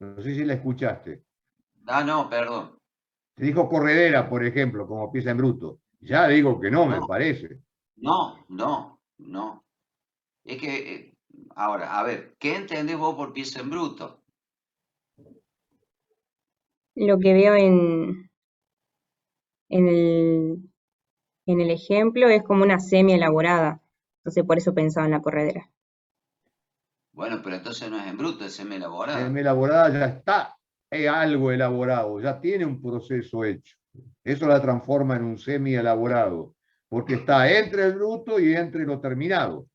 No sé si la escuchaste. Ah, no, perdón. Se dijo corredera, por ejemplo, como pieza en bruto. Ya digo que no, me No, parece. no. Es que, ahora, a ver, ¿qué entendés vos por pieza en bruto? Lo que veo en en el ejemplo es como una semi elaborada. Entonces por eso pensaba en la corredera. Bueno, pero entonces no es en bruto, es semi Semi elaborada. elaborada ya está algo elaborado, ya tiene un proceso hecho. Eso la transforma en un semi elaborado, porque está entre el bruto y entre lo terminado.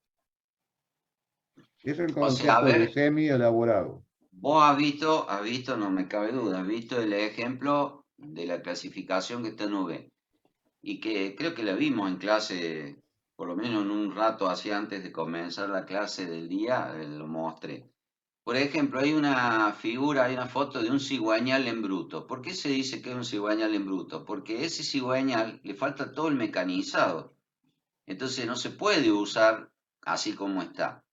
Ese es el O sea, a concepto de ver, semi elaborado. vos has visto, no me cabe duda, has visto el ejemplo de la clasificación que está en V y que creo que la vimos en clase, por lo menos en un rato así antes de comenzar la clase del día, lo mostré. Por ejemplo, hay una figura, hay una foto de un cigüeñal en bruto. ¿Por qué se dice que es un cigüeñal en bruto? Porque ese cigüeñal le falta todo el mecanizado. Entonces no se puede usar así como está.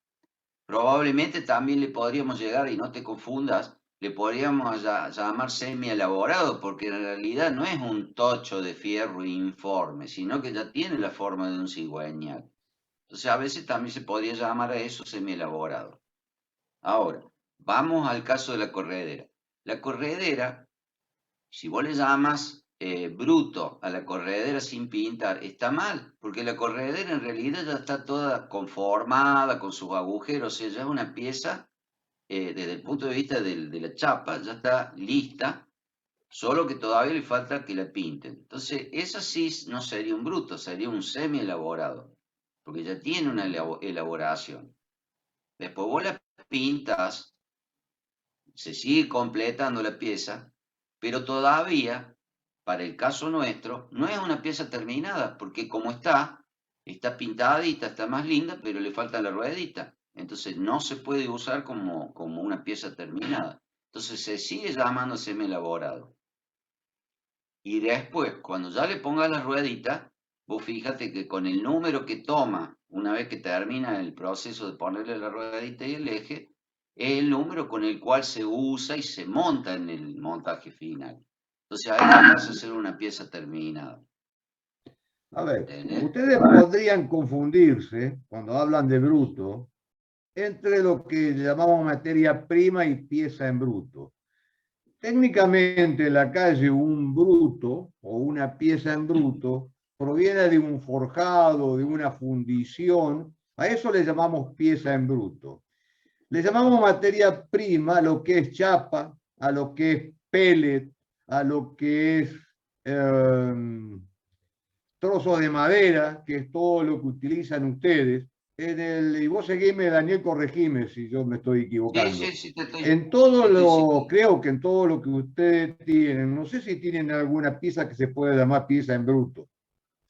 Probablemente también le podríamos llegar, y no te confundas, le podríamos llamar semi-elaborado, porque en realidad no es un tocho de fierro informe, sino que ya tiene la forma de un cigüeñal. Entonces a veces también se podría llamar a eso semi-elaborado. Ahora, vamos al caso de la corredera. La corredera, si vos le llamas bruto a la corredera sin pintar, está mal, porque la corredera en realidad ya está toda conformada con sus agujeros, o sea, ya es una pieza, desde el punto de vista de la chapa, ya está lista, solo que todavía le falta que la pinten. Entonces, esa sí no sería un bruto, sería un semi elaborado, porque ya tiene una elaboración. Después vos la pintas, se sigue completando la pieza, pero todavía, para el caso nuestro, no es una pieza terminada, porque como está pintadita, está más linda, pero le falta la ruedita. Entonces no se puede usar como una pieza terminada. Entonces se sigue llamando semi elaborado. Y después, cuando ya le pongas la ruedita, vos fíjate que con el número que toma, una vez que termina el proceso de ponerle la ruedita y el eje, es el número con el cual se usa y se monta en el montaje final. Entonces ahí ya pasa a ser una pieza terminada. A ver, ¿Entendés? ustedes podrían confundirse cuando hablan de bruto entre lo que llamamos materia prima y pieza en bruto. Técnicamente, en la calle, un bruto o una pieza en bruto proviene de un forjado, de una fundición. A eso le llamamos pieza en bruto. Le llamamos materia prima a lo que es chapa, a lo que es pellet, a lo que es trozos de madera, que es todo lo que utilizan ustedes. Y vos seguime, Daniel, corregime si yo me estoy Sí, sí, equivocando. sí, En te todo estoy lo, siguiendo. creo que en todo lo que ustedes tienen, no sé si tienen alguna pieza que se pueda llamar pieza en bruto.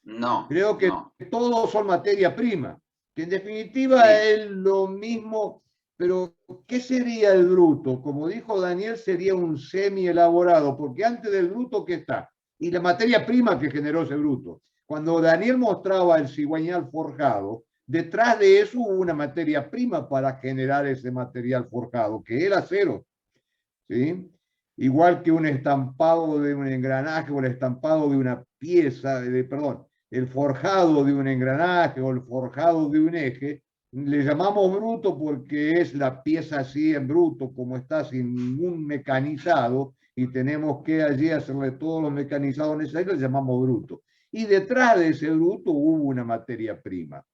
No, Creo que no, todos son materia prima, que en definitiva sí. es lo mismo, pero ¿qué sería el bruto? Como dijo Daniel, sería un semi elaborado, porque antes del bruto, ¿qué está? Y la materia prima que generó ese bruto. Cuando Daniel mostraba el cigüeñal forjado, detrás de eso hubo una materia prima para generar ese material forjado, que era acero. ¿Sí? Igual que un estampado de un engranaje o el estampado de una pieza, perdón, el forjado de un engranaje o el forjado de un eje, le llamamos bruto porque es la pieza así en bruto, como está sin ningún mecanizado, y tenemos que allí hacerle todos los mecanizados necesarios, le llamamos bruto. Y detrás de ese bruto hubo una materia prima.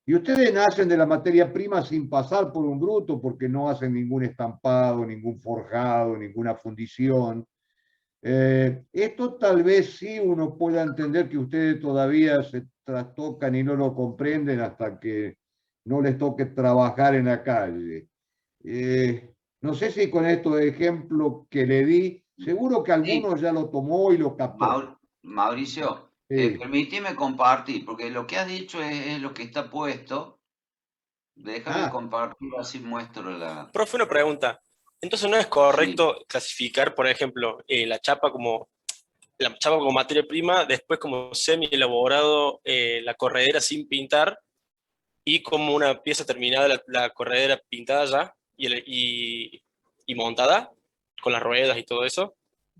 Y ustedes nacen de la materia prima sin pasar por un bruto porque no hacen ningún estampado, ningún forjado, ninguna fundición. Esto tal vez sí uno pueda entender que ustedes todavía se trastocan y no lo comprenden hasta que no les toque trabajar en la calle. No sé si con estos ejemplos que le di, seguro que Sí, algunos ya lo tomó y lo captó. Mauricio, Sí. permíteme compartir, porque lo que has dicho es lo que está puesto. Déjame Ah, compartir, así muestro Profe, una pregunta. Entonces, ¿no es Sí, correcto clasificar, por ejemplo, la chapa como materia prima, después como semi elaborado la corredera sin pintar y como una pieza terminada la corredera pintada ya y montada? con las ruedas y todo eso.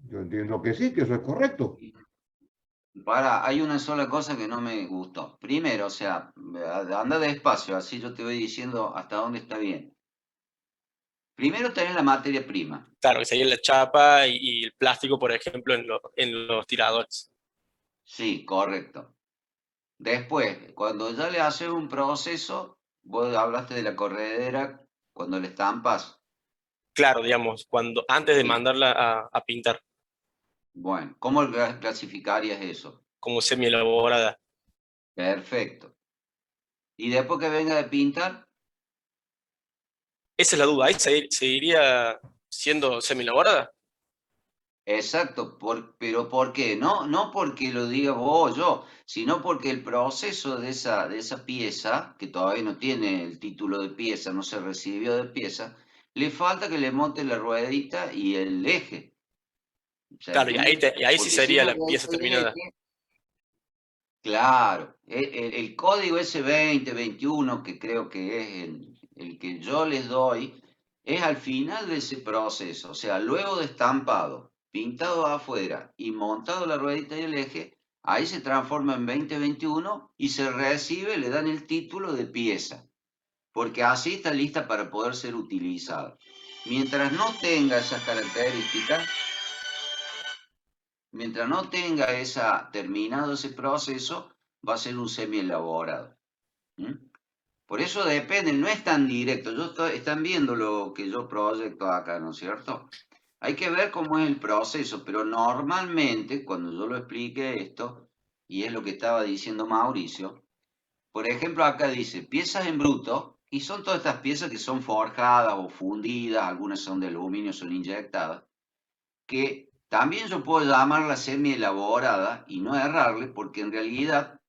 Yo entiendo que sí, que eso es correcto. Hay una sola cosa que no me gustó. Primero, o sea, anda despacio, así yo te voy diciendo hasta dónde está bien. Primero tenés la materia prima. Claro, que sería la chapa y el plástico, por ejemplo, en los tiradores. Sí, correcto. Después, cuando ya le haces un proceso, vos hablaste de la corredera, cuando le estampas. Claro, digamos, antes de Sí. mandarla a pintar, Bueno, ¿cómo clasificarías eso? como semi elaborada. Perfecto. Y después que venga de pintar, Esa es la duda, ¿ahí seguiría siendo semi elaborada? exacto, pero ¿por qué? No porque lo diga vos o yo, sino porque el proceso de esa pieza, que todavía no tiene el título de pieza, no se recibió de pieza, le falta que le monte la ruedita y el eje. ¿Se Claro, y entiende? y ahí sí Porque sin sería la la pieza ruedita y el terminada. eje, claro, el código S2021, que creo que es el que yo les doy, es al final de ese proceso, o sea, luego de estampado, pintado afuera y montado la ruedita y el eje, ahí se transforma en 2021 y se recibe, le dan el título de pieza, porque así está lista para poder ser utilizada. Mientras no tenga esas características, mientras no tenga terminado ese proceso, va a ser un semi elaborado. Por eso depende, no es tan directo. Están viendo lo que yo proyecto acá, ¿no es cierto? Hay que ver cómo es el proceso, pero normalmente, cuando yo lo explique esto, y es lo que estaba diciendo Mauricio, por ejemplo, acá dice piezas en bruto, y son todas estas piezas que son forjadas o fundidas, algunas son de aluminio, son inyectadas, que también yo puedo llamarla semi elaborada y no errarle, porque en realidad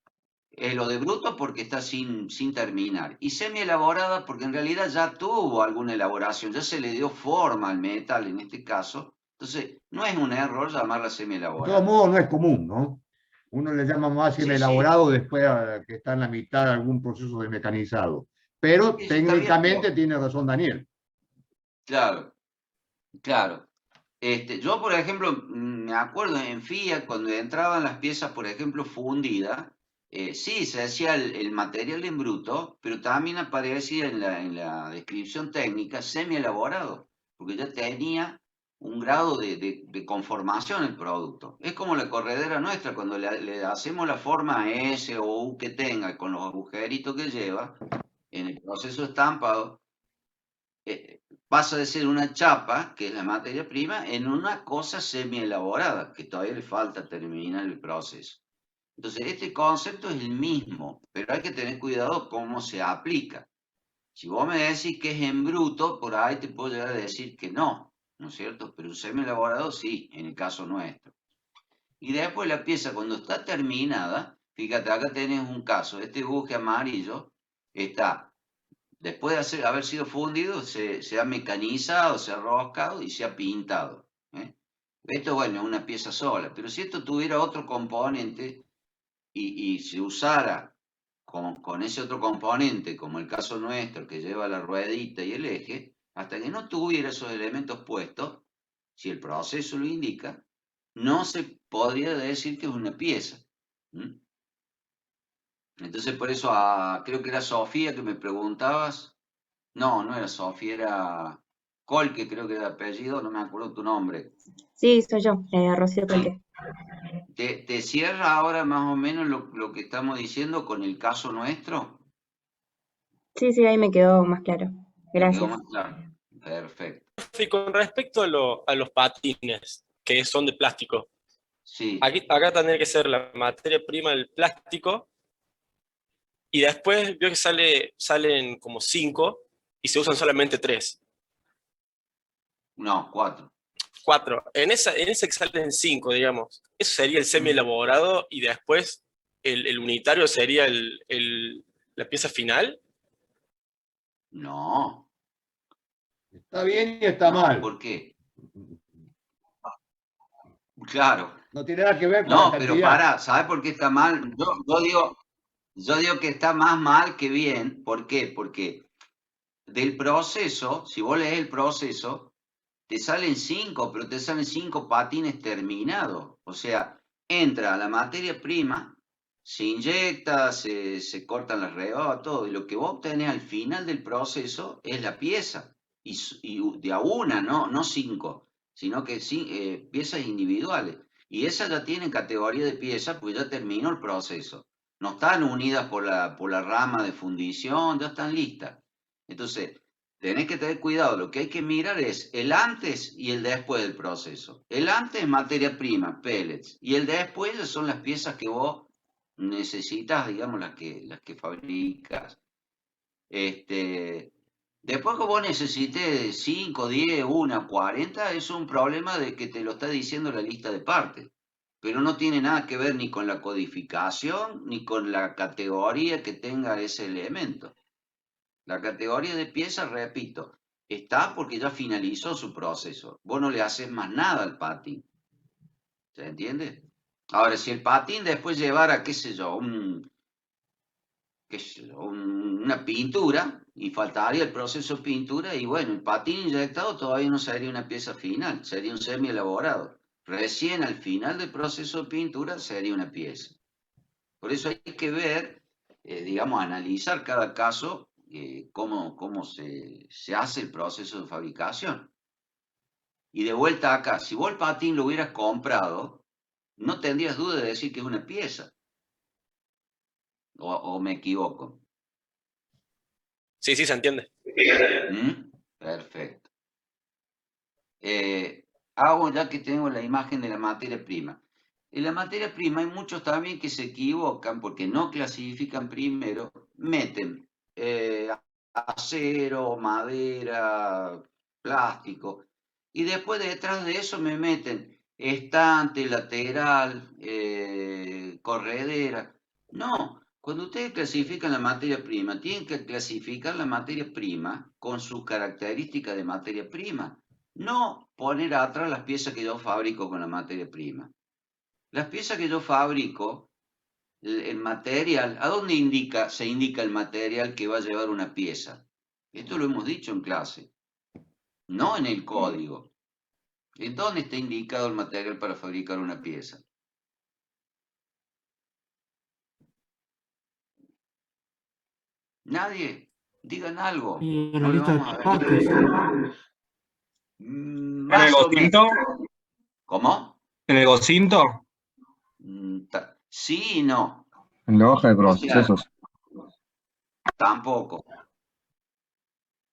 lo de bruto porque está sin terminar. Y semi elaborada porque en realidad ya tuvo alguna elaboración, ya se le dio forma al metal en este caso. Entonces, no es un error llamarla semi De todos elaborada. modos, no es común, ¿no? Uno le llama más Sí, sí, elaborado después que está en la mitad de algún proceso de mecanizado. Pero eso está bien, técnicamente pero tiene razón Daniel. claro, claro. Yo, por ejemplo, me acuerdo en Fiat cuando entraban las piezas, por ejemplo, fundidas, sí, se hacía el material en bruto, pero también aparecía en la descripción técnica semi-elaborado, porque ya tenía un grado de conformación el producto. Es como la corredera nuestra, cuando le hacemos la forma S o U que tenga, con los agujeritos que lleva, en el proceso de estampado, pasa de ser una chapa, que es la materia prima, en una cosa semi-elaborada, que todavía le falta terminar el proceso. Entonces, este concepto es el mismo, pero hay que tener cuidado cómo se aplica. Si vos me decís que es en bruto, por ahí te puedo llegar a decir que no, ¿no es cierto? Pero un semi-elaborado sí, en el caso nuestro. Y después la pieza, cuando está terminada, fíjate, acá tenés un caso, este buje amarillo está después de haber sido fundido, se ha mecanizado, se ha roscado y se ha pintado. ¿Eh? Esto, bueno, es una pieza sola, pero si esto tuviera otro componente y se usara con ese otro componente, como el caso nuestro, que lleva la ruedita y el eje, hasta que no tuviera esos elementos puestos, si el proceso lo indica, no se podría decir que es una pieza. ¿Mm? Entonces, por eso creo que era Sofía que me preguntabas. No, no era Sofía, era Colque, creo que era el apellido, no me acuerdo tu nombre. Sí, soy yo, Rocío Colque. ¿Te cierra ahora más o menos lo que estamos diciendo con el caso nuestro? Sí, sí, ahí me quedó más claro. ¿Te quedó Gracias. más claro? Perfecto. Y con respecto a los patines, que son de plástico, Sí, acá tendría que ser la materia prima del plástico y después veo que salen como cinco y se usan solamente tres. no, 4. Cuatro. En esa que salen cinco, digamos, eso sería el semi Mm, elaborado y después el unitario sería la pieza final. no, Está bien y está no, mal. ¿por qué? Claro, No tiene nada que ver con la no, pero cantidad. para, ¿sabes por qué está mal? Yo digo que está más mal que bien. ¿Por qué? Porque del proceso, si vos lees el proceso, te salen 5, pero te salen 5 patines terminados. O sea, entra la materia prima, se inyecta, se cortan las rebadas, todo, y lo que vos obtenés al final del proceso es la pieza. Y de a una, no 5, sino que piezas individuales. Y esas ya tienen categoría de pieza, pues ya terminó el proceso. No están unidas por la rama de fundición, ya están listas. Entonces, tenés que tener cuidado, lo que hay que mirar es el antes y el después del proceso. El antes es materia prima, pellets, y el después son las piezas que vos necesitas, digamos, las que fabricas. Después que vos necesites 5, 10, 1, 40, es un problema de que te lo está diciendo la lista de partes. Pero no tiene nada que ver ni con la codificación, ni con la categoría que tenga ese elemento. La categoría de pieza, repito, está porque ya finalizó su proceso. Vos no le haces más nada al patín. ¿Se entiende? Ahora, si el patín después llevara, qué sé yo, una pintura, y faltaría el proceso de pintura, y bueno, el patín inyectado todavía no sería una pieza final, sería un semi elaborado. Recién al final del proceso de pintura sería una pieza. Por eso hay que ver, digamos, analizar cada caso, cómo se hace el proceso de fabricación. Y de vuelta acá, si vos el patín lo hubieras comprado, no tendrías duda de decir que es una pieza. ¿O me equivoco? Sí, se entiende. ¿Mm? Perfecto. Hago ya que tengo la imagen de la materia prima. En la materia prima hay muchos también que se equivocan porque no clasifican primero, meten acero, madera, plástico, y después detrás de eso me meten estante, lateral, corredera. No, cuando ustedes clasifican la materia prima, tienen que clasificar la materia prima con sus características de materia prima, no poner atrás las piezas que yo fabrico con la materia prima. Las piezas que yo fabrico, el material, ¿a dónde se indica el material que va a llevar una pieza? Esto lo hemos dicho en clase, no en el código. ¿En dónde está indicado el material para fabricar una pieza? ¿Nadie? Digan algo. Y en No la le lista de vamos a ver. partes. ¿En el Más o Gocinto? menos. ¿Cómo? ¿En el Gocinto? Sí y no. En la hoja de O sea, procesos. tampoco.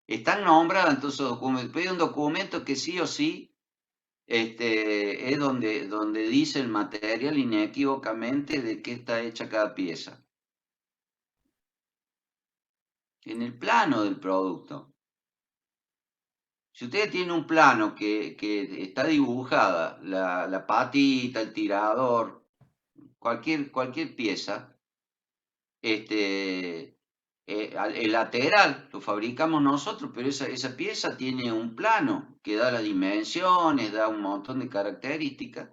Están nombrados en todos esos documentos. Pero hay un documento que sí o sí es donde dice el material inequívocamente de qué está hecha cada pieza. En el plano del producto. Si ustedes tienen un plano que está dibujada la patita, el tirador, cualquier pieza, el lateral lo fabricamos nosotros, pero esa pieza tiene un plano que da las dimensiones, da un montón de características,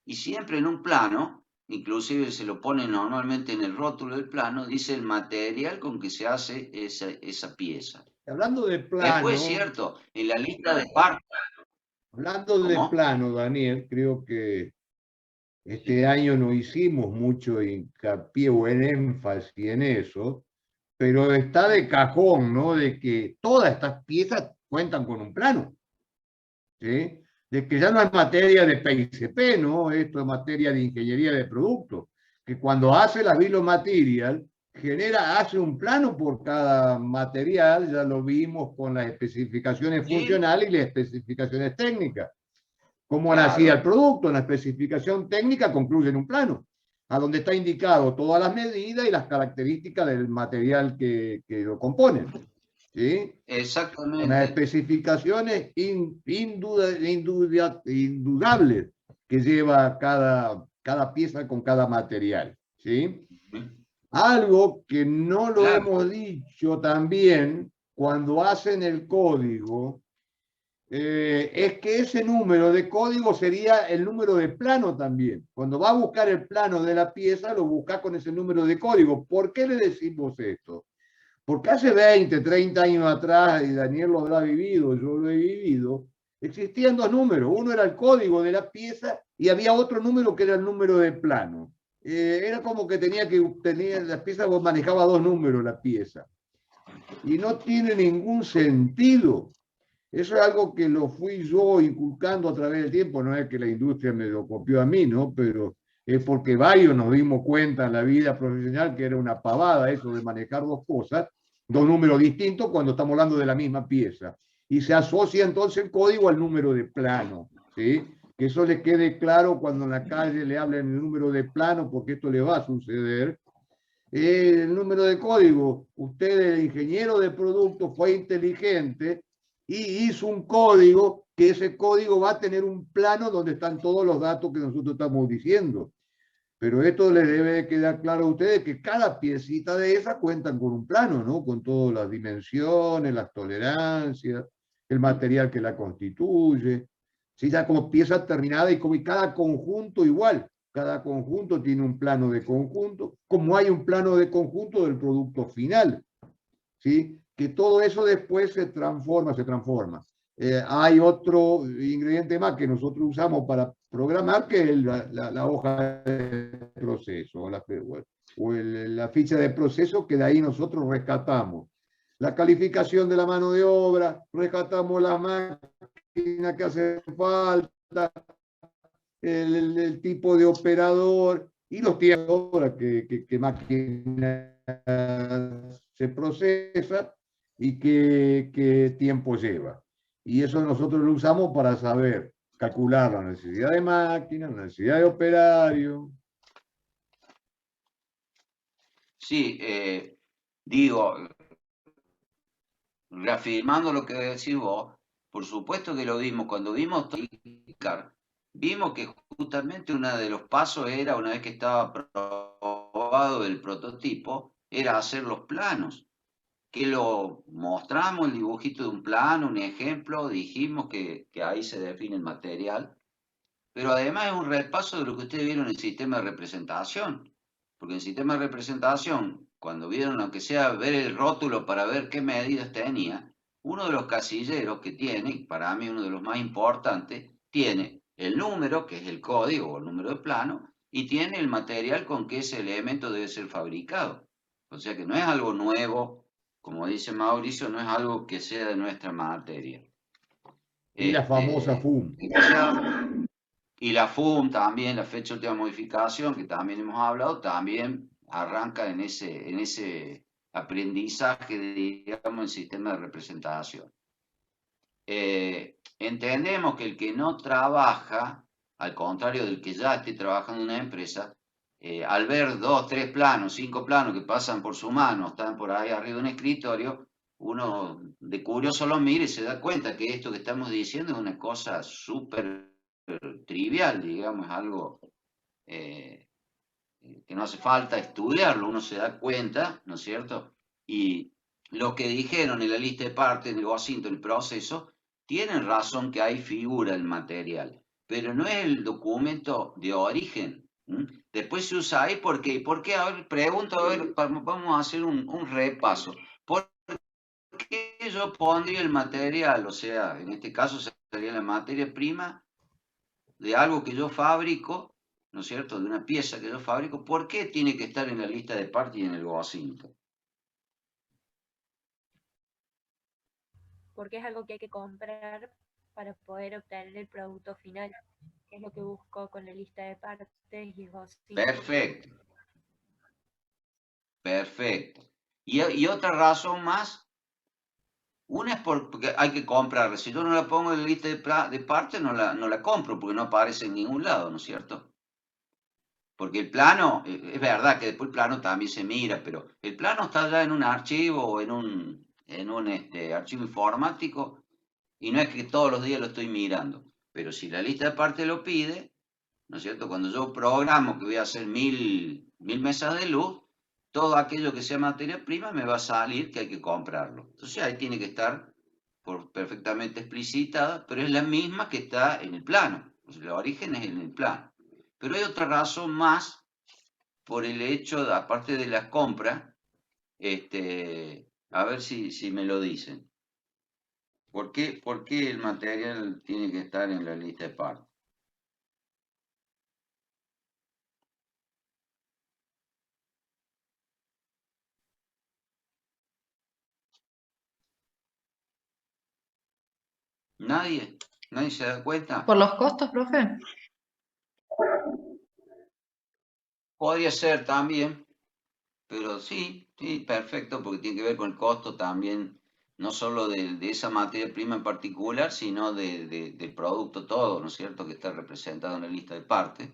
y siempre en un plano, inclusive se lo pone normalmente en el rótulo del plano, dice el material con que se hace esa pieza. Hablando de Después plano, es cierto, en la lista de partes. hablando de ¿Cómo? plano, Daniel, creo que este año no hicimos mucho hincapié o en énfasis en eso, pero está de cajón, ¿no? De que todas estas piezas cuentan con un plano, ¿sí? De que ya no es materia de PICP, ¿no? Esto es materia de ingeniería de productos, que cuando hace la bill of material, hace un plano por cada material, ya lo vimos con las especificaciones funcionales y las especificaciones técnicas. Cómo nacía el producto, en la especificación técnica concluye en un plano, a donde está indicado todas las medidas y las características del material que lo componen. ¿Sí? Exactamente. Unas especificaciones indudables que lleva cada pieza con cada material. ¿Sí? Algo que no lo hemos dicho también cuando hacen el código, es que ese número de código sería el número de plano también. Cuando va a buscar el plano de la pieza, lo busca con ese número de código. ¿Por qué le decimos esto? Porque hace 20, 30 años atrás, y Daniel lo habrá vivido, yo lo he vivido, Existían dos números, uno era el código de la pieza y había otro número que era el número de plano. Era como que tenía la pieza manejaba dos números la pieza. Y no tiene ningún sentido. Eso es algo que lo fui yo inculcando a través del tiempo, no es que la industria me lo copió a mí, ¿no? Pero es porque varios nos dimos cuenta en la vida profesional que era una pavada eso de manejar dos cosas, dos números distintos cuando estamos hablando de la misma pieza. Y se asocia entonces el código al número de plano, ¿sí? Que eso le quede claro cuando en la calle le hablen el número de plano, porque esto le va a suceder. El número de código, usted, el ingeniero de producto, fue inteligente y hizo un código, que ese código va a tener un plano donde están todos los datos que nosotros estamos diciendo. Pero esto les debe de quedar claro a ustedes que cada piecita de esa cuentan con un plano, ¿no? Con todas las dimensiones, las tolerancias, el material que la constituye, ¿sí? Ya como pieza terminada y como cada conjunto igual. Cada conjunto tiene un plano de conjunto, como hay un plano de conjunto del producto final, ¿sí? Que todo eso después se transforma. Hay otro ingrediente más que nosotros usamos para programar, que es la hoja de proceso o la ficha de proceso, que de ahí nosotros rescatamos la calificación de la mano de obra, rescatamos las máquinas que hacen falta, el tipo de operador y los tiempos de obra que máquina se procesa y qué tiempo lleva. Y eso nosotros lo usamos para saber calcular la necesidad de máquina, la necesidad de operario. Sí, digo, reafirmando lo que decís vos, por supuesto que lo vimos. Cuando vimos Tolicar, vimos que justamente uno de los pasos era, una vez que estaba probado el prototipo, era hacer los planos, que lo mostramos, el dibujito de un plano, un ejemplo, dijimos que ahí se define el material, pero además es un repaso de lo que ustedes vieron en el sistema de representación, porque en el sistema de representación, cuando vieron, aunque sea ver el rótulo para ver qué medidas tenía, uno de los casilleros que tiene, y para mí uno de los más importantes, tiene el número, que es el código o el número de plano, y tiene el material con que ese elemento debe ser fabricado. O sea que no es algo nuevo, como dice Mauricio, no es algo que sea de nuestra materia. Y la famosa FUM. Y la FUM también, la fecha de última modificación, que también hemos hablado, también arranca en ese aprendizaje, digamos, en sistema de representación. Entendemos que el que no trabaja, al contrario del que ya esté trabajando en una empresa, al ver 2, 3 planos, 5 planos que pasan por su mano, están por ahí arriba de un escritorio, uno de curioso lo mira y se da cuenta que esto que estamos diciendo es una cosa súper trivial, digamos, algo que no hace falta estudiarlo, uno se da cuenta, ¿no es cierto? Y lo que dijeron en la lista de partes, en el boceto, en el proceso, tienen razón que ahí figura el material, pero no es el documento de origen. Después se usa ahí porque, a ver, pregunto, a ver, vamos a hacer un repaso. ¿Por qué yo pondría el material? O sea, en este caso sería la materia prima de algo que yo fabrico, ¿no es cierto?, de una pieza que yo fabrico. ¿Por qué tiene que estar en la lista de partes y en el boceto? Porque es algo que hay que comprar para poder obtener el producto final, que es lo que busco con la lista de partes y el boceto. Perfecto. Perfecto. Y otra razón más, una es porque hay que comprarla. Si yo no la pongo en la lista de partes, no la compro, porque no aparece en ningún lado, ¿no es cierto? Porque el plano, es verdad que después el plano también se mira, pero el plano está ya en un archivo o en un archivo informático, y no es que todos los días lo estoy mirando. Pero si la lista de partes lo pide, ¿no es cierto? Cuando yo programo que voy a hacer 1000 mesas de luz, todo aquello que sea materia prima me va a salir que hay que comprarlo. Entonces ahí tiene que estar perfectamente explicitada, pero es la misma que está en el plano. Pues el origen es en el plano. Pero hay otra razón más por el hecho, aparte de las compras, a ver si me lo dicen. ¿Por qué el material tiene que estar en la lista de partes? ¿Nadie? ¿Nadie se da cuenta? ¿Por los costos, profe? Podría ser también, pero sí, sí, perfecto, porque tiene que ver con el costo también, no solo de esa materia prima en particular, sino del producto todo, ¿no es cierto?, que está representado en la lista de partes.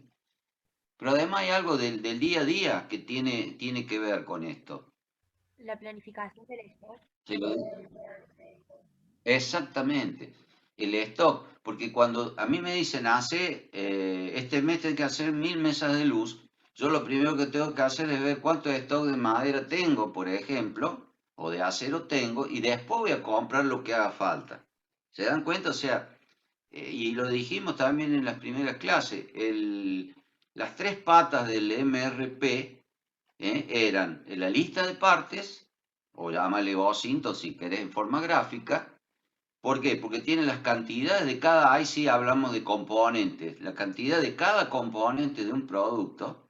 Pero además hay algo del día a día que tiene que ver con esto. La planificación del stock. ¿Se lo digo? Exactamente, el stock, porque cuando a mí me dicen, este mes tengo que hacer 1000 mesas de luz, yo lo primero que tengo que hacer es ver cuánto stock de madera tengo, por ejemplo, o de acero tengo, y después voy a comprar lo que haga falta. ¿Se dan cuenta? O sea, y lo dijimos también en las primeras clases, las tres patas del MRP eran la lista de partes, o llámale OSINT si querés en forma gráfica. ¿Por qué? Porque tiene las cantidades de cada, ahí sí hablamos de componentes, la cantidad de cada componente de un producto,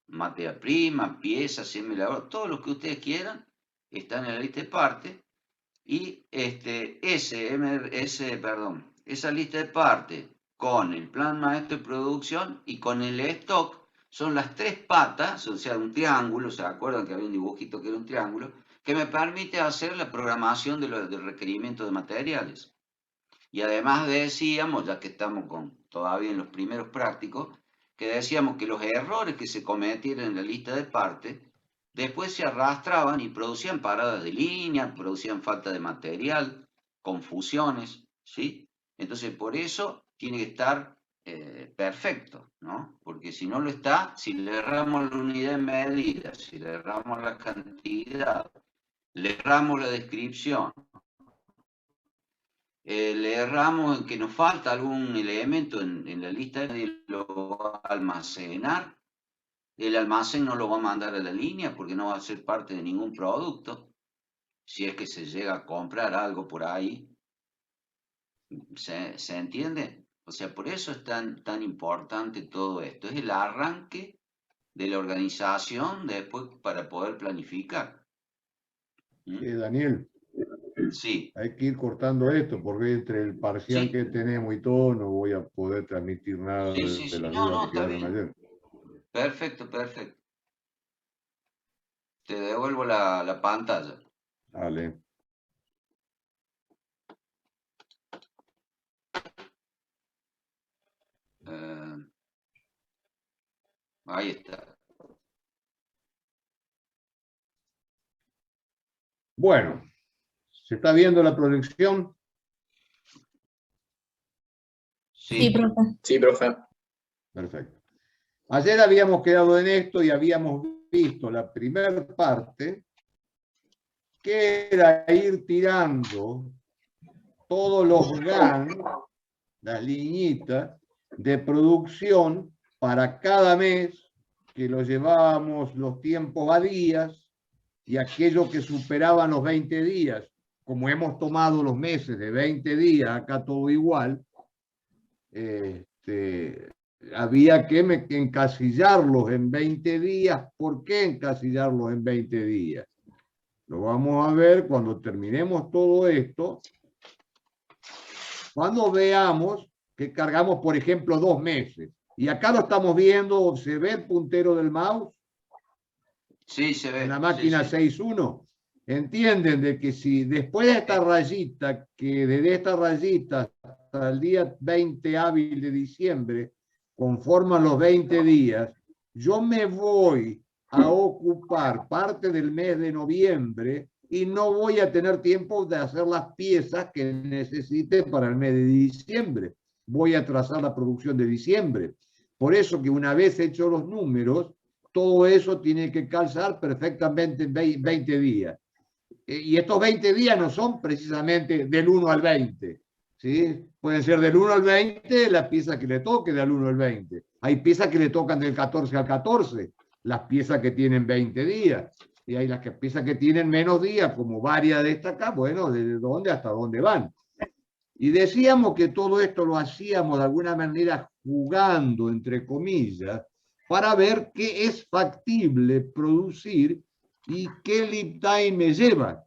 materia prima, piezas, semielaborados, todo lo que ustedes quieran, están en la lista de partes, y esa lista de partes con el plan maestro de producción y con el stock son las tres patas, o sea, un triángulo, ¿se acuerdan que había un dibujito que era un triángulo? Que me permite hacer la programación del requerimiento de materiales. Y además decíamos, ya que estamos todavía en los primeros prácticos, que decíamos que los errores que se cometieron en la lista de partes, después se arrastraban y producían paradas de línea, producían falta de material, confusiones, ¿sí? Entonces, por eso tiene que estar perfecto, ¿no? Porque si no lo está, si le erramos la unidad de medida, si le erramos la cantidad, le erramos la descripción, le erramos en que nos falta algún elemento en la lista y lo va a almacenar, el almacén no lo va a mandar a la línea porque no va a ser parte de ningún producto, si es que se llega a comprar algo por ahí. ¿Se entiende? O sea, por eso es tan importante todo esto. Es el arranque de la organización después para poder planificar. Daniel, Sí. hay que ir cortando esto porque entre el parcial Sí. que tenemos y todo no voy a poder transmitir nada Sí. de las No, dudas que está quedaron bien. ayer. Perfecto. Te devuelvo la pantalla. Vale. Ahí está. Bueno, ¿se está viendo la proyección? Sí, profe. Sí, profe. Perfecto. Ayer habíamos quedado en esto y habíamos visto la primera parte, que era ir tirando todos los GAN, las liñitas de producción para cada mes, que lo llevábamos los tiempos a días, y aquello que superaban los 20 días, como hemos tomado los meses de 20 días, acá todo igual, había que encasillarlos en 20 días. ¿Por qué encasillarlos en 20 días? Lo vamos a ver cuando terminemos todo esto, cuando veamos que cargamos, por ejemplo, 2 meses. Y acá lo estamos viendo, ¿se ve el puntero del mouse? Sí, se ve. En la máquina Sí. 6.1. Entienden de que si después de esta rayita, que desde esta rayita hasta el día 20 hábil de diciembre, conforman los 20 días, yo me voy a ocupar parte del mes de noviembre y no voy a tener tiempo de hacer las piezas que necesite para el mes de diciembre. Voy a trazar la producción de diciembre. Por eso que una vez hechos los números, todo eso tiene que calzar perfectamente en 20 días. Y estos 20 días no son precisamente del 1 al 20. ¿Sí? Pueden ser del 1 al 20 las piezas que le toque del 1 al 20. Hay piezas que le tocan del 14 al 14, las piezas que tienen 20 días. Y hay las piezas que tienen menos días, como varias de estas acá, bueno, ¿desde dónde hasta dónde van? Y decíamos que todo esto lo hacíamos de alguna manera jugando, entre comillas, para ver qué es factible producir y qué lead time me lleva.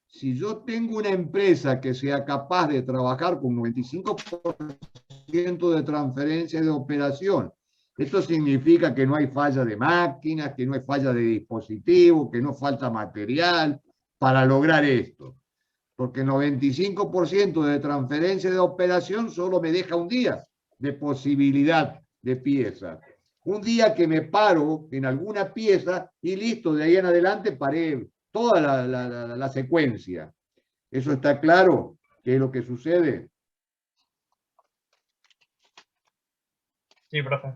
Si yo tengo una empresa que sea capaz de trabajar con 95% de transferencia de operación, esto significa que no hay falla de máquinas, que no hay falla de dispositivos, que no falta material para lograr esto. Porque 95% de transferencia de operación solo me deja un día de posibilidad de pieza. Un día que me paro en alguna pieza y listo, de ahí en adelante paré toda la secuencia. ¿Eso está claro? ¿Qué es lo que sucede? Sí, profe.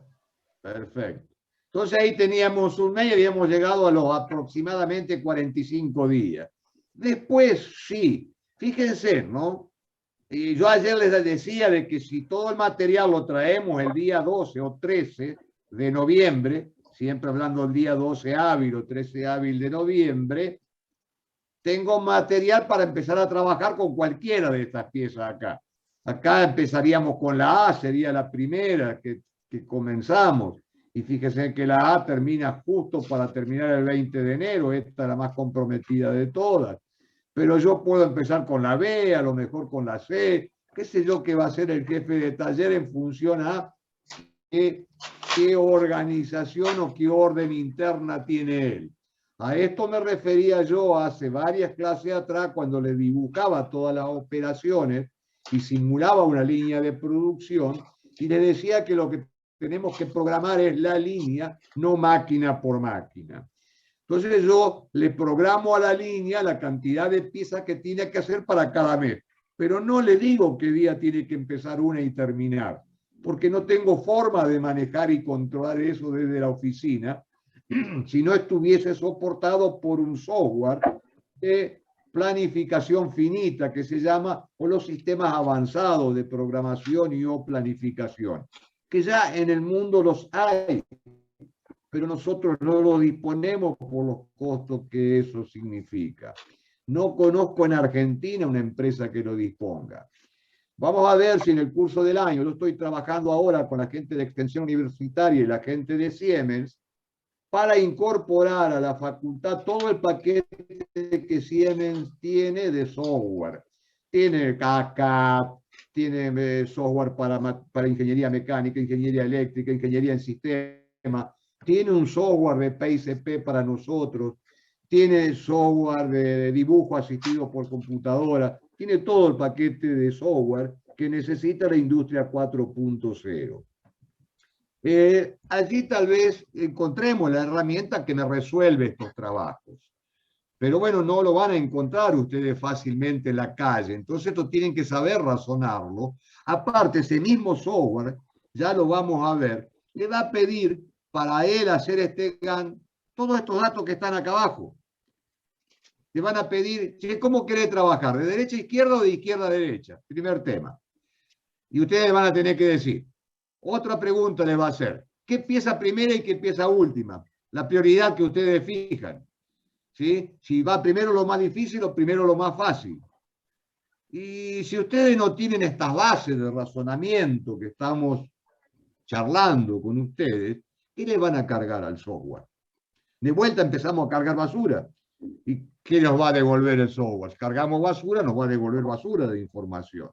Perfecto. Entonces ahí teníamos un mes y habíamos llegado a los aproximadamente 45 días. Después sí, fíjense, ¿no? Y yo ayer les decía de que si todo el material lo traemos el día 12 o 13 de noviembre, siempre hablando del día 12 hábil o 13 hábil de noviembre, tengo material para empezar a trabajar con cualquiera de estas piezas acá. Acá empezaríamos con la A, sería la primera que comenzamos. Y fíjense que la A termina justo para terminar el 20 de enero, esta es la más comprometida de todas. Pero yo puedo empezar con la B, a lo mejor con la C, qué sé yo qué va a ser el jefe de taller en función a qué organización o qué orden interna tiene él. A esto me refería yo hace varias clases atrás cuando le dibujaba todas las operaciones y simulaba una línea de producción y le decía que lo que tenemos que programar es la línea, no máquina por máquina. Entonces yo le programo a la línea la cantidad de piezas que tiene que hacer para cada mes, pero no le digo qué día tiene que empezar una y terminar, porque no tengo forma de manejar y controlar eso desde la oficina, si no estuviese soportado por un software de planificación finita que se llama, o los sistemas avanzados de programación y o planificación, que ya en el mundo los hay, pero nosotros no lo disponemos por los costos que eso significa. No conozco en Argentina una empresa que lo disponga. Vamos a ver si en el curso del año, yo estoy trabajando ahora con la gente de Extensión Universitaria y la gente de Siemens, para incorporar a la facultad todo el paquete que Siemens tiene de software. Tiene CAD, tiene software para ingeniería mecánica, ingeniería eléctrica, ingeniería en sistema, tiene un software de PICP para nosotros, tiene software de dibujo asistido por computadora, tiene todo el paquete de software que necesita la industria 4.0. Allí tal vez encontremos la herramienta que me resuelve estos trabajos. Pero bueno, no lo van a encontrar ustedes fácilmente en la calle. Entonces esto tienen que saber razonarlo. Aparte, ese mismo software, ya lo vamos a ver, le va a pedir para él hacer este GAN todos estos datos que están acá abajo. Le van a pedir, ¿cómo quiere trabajar? ¿De derecha a izquierda o de izquierda a derecha? Primer tema. Y ustedes van a tener que decir. Otra pregunta les va a hacer. ¿Qué pieza primera y qué pieza última? La prioridad que ustedes fijan. ¿Sí? Si va primero lo más difícil o primero lo más fácil. Y si ustedes no tienen estas bases de razonamiento que estamos charlando con ustedes, ¿qué le van a cargar al software? De vuelta empezamos a cargar basura. ¿Y qué nos va a devolver el software? Cargamos basura, nos va a devolver basura de información.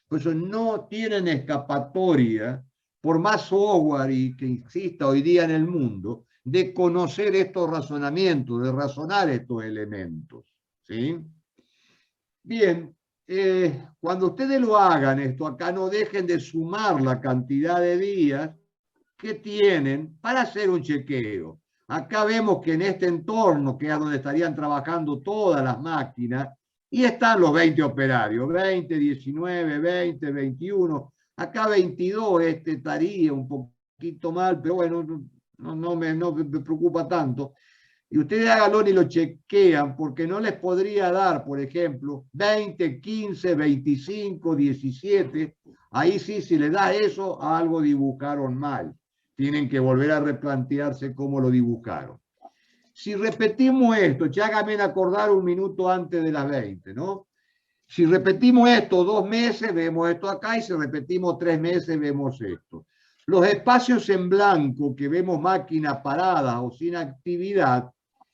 Por eso no tienen escapatoria, por más software y que exista hoy día en el mundo, de conocer estos razonamientos, de razonar estos elementos. ¿Sí? Bien, cuando ustedes lo hagan esto, acá no dejen de sumar la cantidad de días que tienen para hacer un chequeo. Acá vemos que en este entorno, que es donde estarían trabajando todas las máquinas, y están los 20 operarios, 20, 19, 20, 21. Acá 22 estaría un poquito mal, pero bueno, no me preocupa tanto. Y ustedes háganlo y lo chequean, porque no les podría dar, por ejemplo, 20, 15, 25, 17. Ahí sí, si les da eso, algo dibujaron mal. Tienen que volver a replantearse cómo lo dibujaron. Si repetimos esto, háganme acordar un minuto antes de las 20, ¿no? Si repetimos esto 2 meses, vemos esto acá, y si repetimos 3 meses, vemos esto. Los espacios en blanco que vemos máquina parada o sin actividad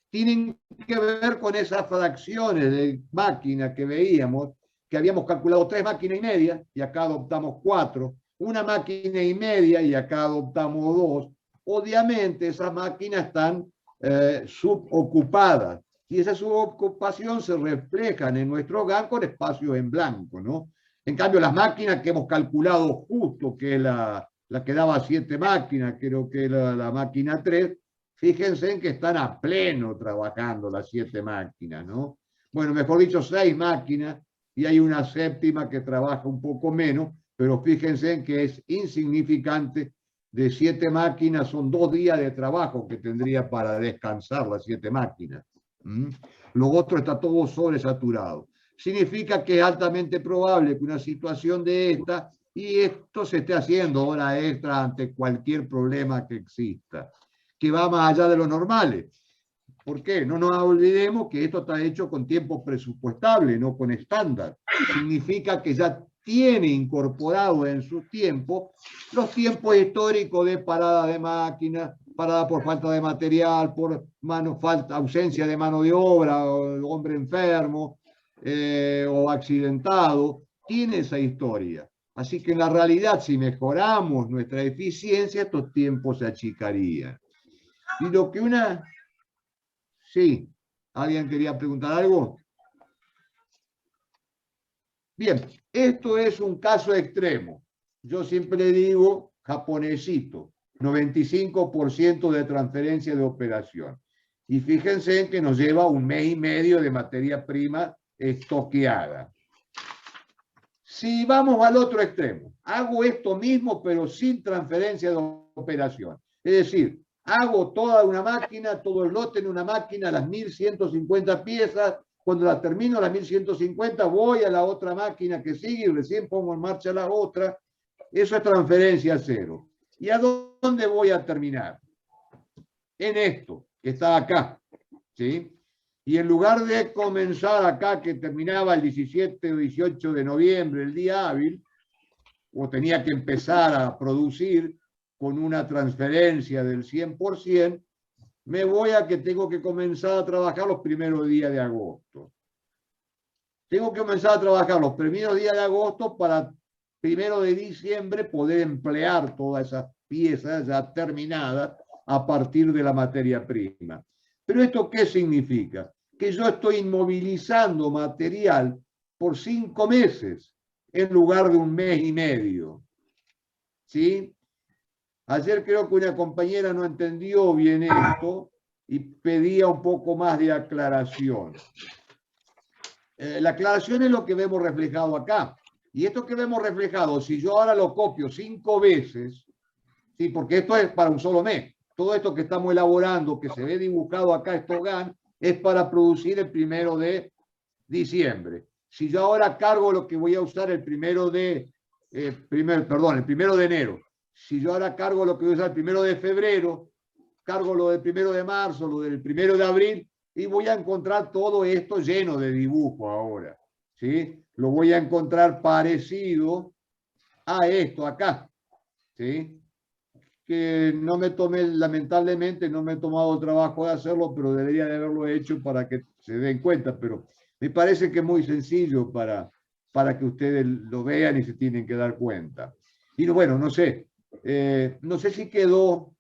tienen que ver con esas fracciones de máquina que veíamos, que habíamos calculado 3 máquinas y media, y acá adoptamos 4, 1 máquina y media, y acá adoptamos 2. Obviamente esas máquinas están subocupadas, y esa subocupación se refleja en nuestro GAN con espacios en blanco, ¿no? En cambio, las máquinas que hemos calculado justo, que es la que daba 7 máquinas, creo que era la máquina 3, fíjense en que están a pleno trabajando las 7 máquinas, ¿no? Bueno, mejor dicho, 6 máquinas, y hay una séptima que trabaja un poco menos, pero fíjense en que es insignificante. De 7 máquinas son 2 días de trabajo que tendría para descansar las 7 máquinas. Lo otro está todo sobresaturado. Significa que es altamente probable que una situación de esta, y esto se esté haciendo hora extra ante cualquier problema que exista, que va más allá de lo normal. ¿Por qué? No nos olvidemos que esto está hecho con tiempo presupuestable, no con estándar. Significa que ya tiene incorporado en su tiempo los tiempos históricos de parada de máquina, parada por falta de material, por ausencia de mano de obra, o hombre enfermo o accidentado. Tiene esa historia. Así que en la realidad, si mejoramos nuestra eficiencia, estos tiempos se achicarían. Y lo que una... Sí, ¿alguien quería preguntar algo? Bien, esto es un caso extremo. Yo siempre digo japonesito, 95% de transferencia de operación. Y fíjense en que nos lleva 1 mes y medio de materia prima estoqueada. Si vamos al otro extremo, hago esto mismo pero sin transferencia de operación. Es decir, hago toda una máquina, todo el lote en una máquina, las 1150 piezas. Cuando la termino, las 1150, voy a la otra máquina que sigue y recién pongo en marcha la otra. Eso es transferencia cero. ¿Y a dónde voy a terminar? En esto, que está acá. ¿Sí? Y en lugar de comenzar acá, que terminaba el 17 o 18 de noviembre, el día hábil, o tenía que empezar a producir con una transferencia del 100%, me voy a que tengo que comenzar a trabajar los primeros días de agosto. Tengo que comenzar a trabajar los primeros días de agosto para 1 de diciembre poder emplear todas esas piezas ya terminadas a partir de la materia prima. ¿Pero esto qué significa? Que yo estoy inmovilizando material por 5 meses en lugar de 1 mes y medio. ¿Sí? Ayer creo que una compañera no entendió bien esto y pedía un poco más de aclaración. La aclaración es lo que vemos reflejado acá. Y esto que vemos reflejado, si yo ahora lo copio 5 veces, ¿sí? Porque esto es para un solo mes. Todo esto que estamos elaborando, que se ve dibujado acá, esto GAN, es para producir el 1 de diciembre. Si yo ahora cargo lo que voy a usar el 1 de enero, si yo ahora cargo lo que voy a usar el 1 de febrero, cargo lo del 1 de marzo, lo del 1 de abril, y voy a encontrar todo esto lleno de dibujo ahora. ¿Sí? Lo voy a encontrar parecido a esto acá. ¿Sí? Que no me tomé, lamentablemente no me he tomado el trabajo de hacerlo, pero debería de haberlo hecho para que se den cuenta, pero me parece que es muy sencillo para que ustedes lo vean y se tienen que dar cuenta. Y bueno, no sé si quedó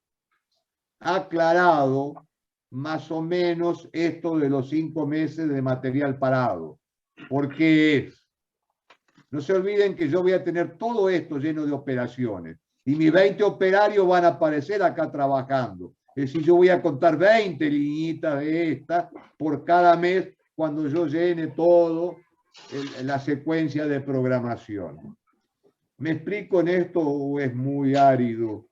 aclarado más o menos esto de los 5 meses de material parado, porque no se olviden que yo voy a tener todo esto lleno de operaciones. Y mis 20 operarios van a aparecer acá trabajando. Es decir, yo voy a contar 20 liñitas de esta por cada mes cuando yo llene todo la secuencia de programación. ¿Me explico en esto o es muy árido?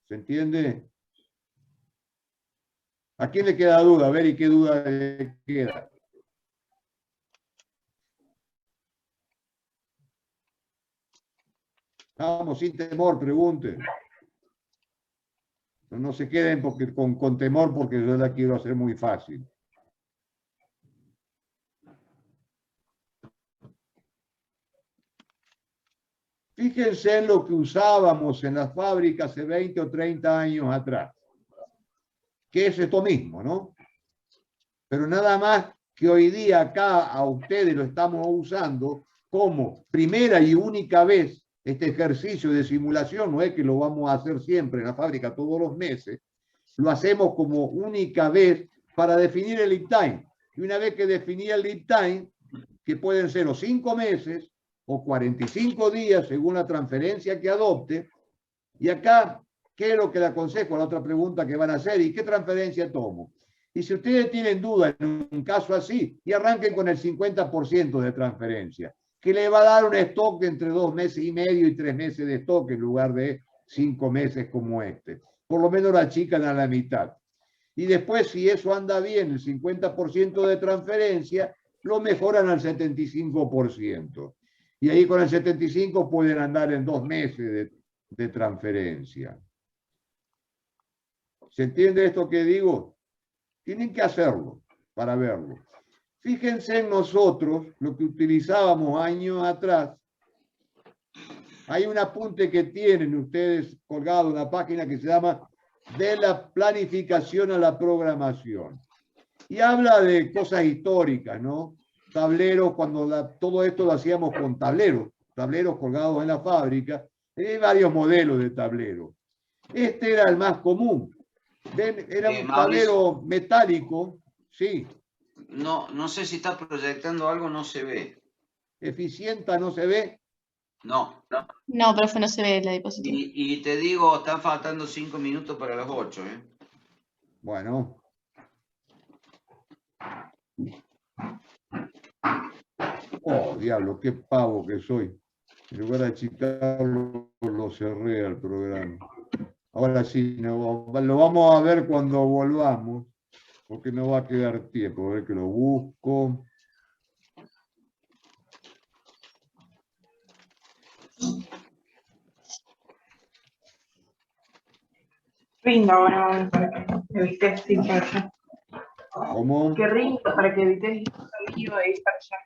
¿Se entiende? ¿A quién le queda duda? A ver, ¿y qué duda le queda? Vamos, sin temor, pregunte. No se queden con temor porque yo la quiero hacer muy fácil. Fíjense en lo que usábamos en las fábricas hace 20 o 30 años atrás, que es esto mismo, ¿no? Pero nada más que hoy día acá a ustedes lo estamos usando como primera y única vez. Este ejercicio de simulación no es que lo vamos a hacer siempre en la fábrica todos los meses, lo hacemos como única vez para definir el lead time. Y una vez que definí el lead time, que pueden ser o 5 meses o 45 días según la transferencia que adopte. Y acá, ¿qué es lo que le aconsejo? La otra pregunta que van a hacer, ¿y qué transferencia tomo? Y si ustedes tienen duda en un caso así, y arranquen con el 50% de transferencia, que le va a dar un stock de entre 2 meses y medio y 3 meses de stock en lugar de 5 meses como este. Por lo menos la achican a la mitad. Y después, si eso anda bien, el 50% de transferencia, lo mejoran al 75%. Y ahí con el 75% pueden andar en 2 meses de transferencia. ¿Se entiende esto que digo? Tienen que hacerlo para verlo. Fíjense en nosotros, lo que utilizábamos años atrás. Hay un apunte que tienen ustedes colgado en una página que se llama De la planificación a la programación. Y habla de cosas históricas, ¿no? Tableros, cuando todo esto lo hacíamos con tableros colgados en la fábrica. Hay varios modelos de tableros. Este era el más común. Era un tablero metálico, sí. No sé si está proyectando algo, no se ve. Eficienta, ¿no se ve? No. No, profe, no se ve la diapositiva. Y te digo, están faltando 5 minutos para las 8, ¿eh? Bueno. Oh, diablo, qué pavo que soy. En lugar de achicarlo, lo cerré al programa. Ahora sí, lo vamos a ver cuando volvamos, porque no va a quedar tiempo. A ver que lo busco. Rinda ahora para que evites sin para allá. ¿Cómo? Que rinda para que evites saliva e ir para allá.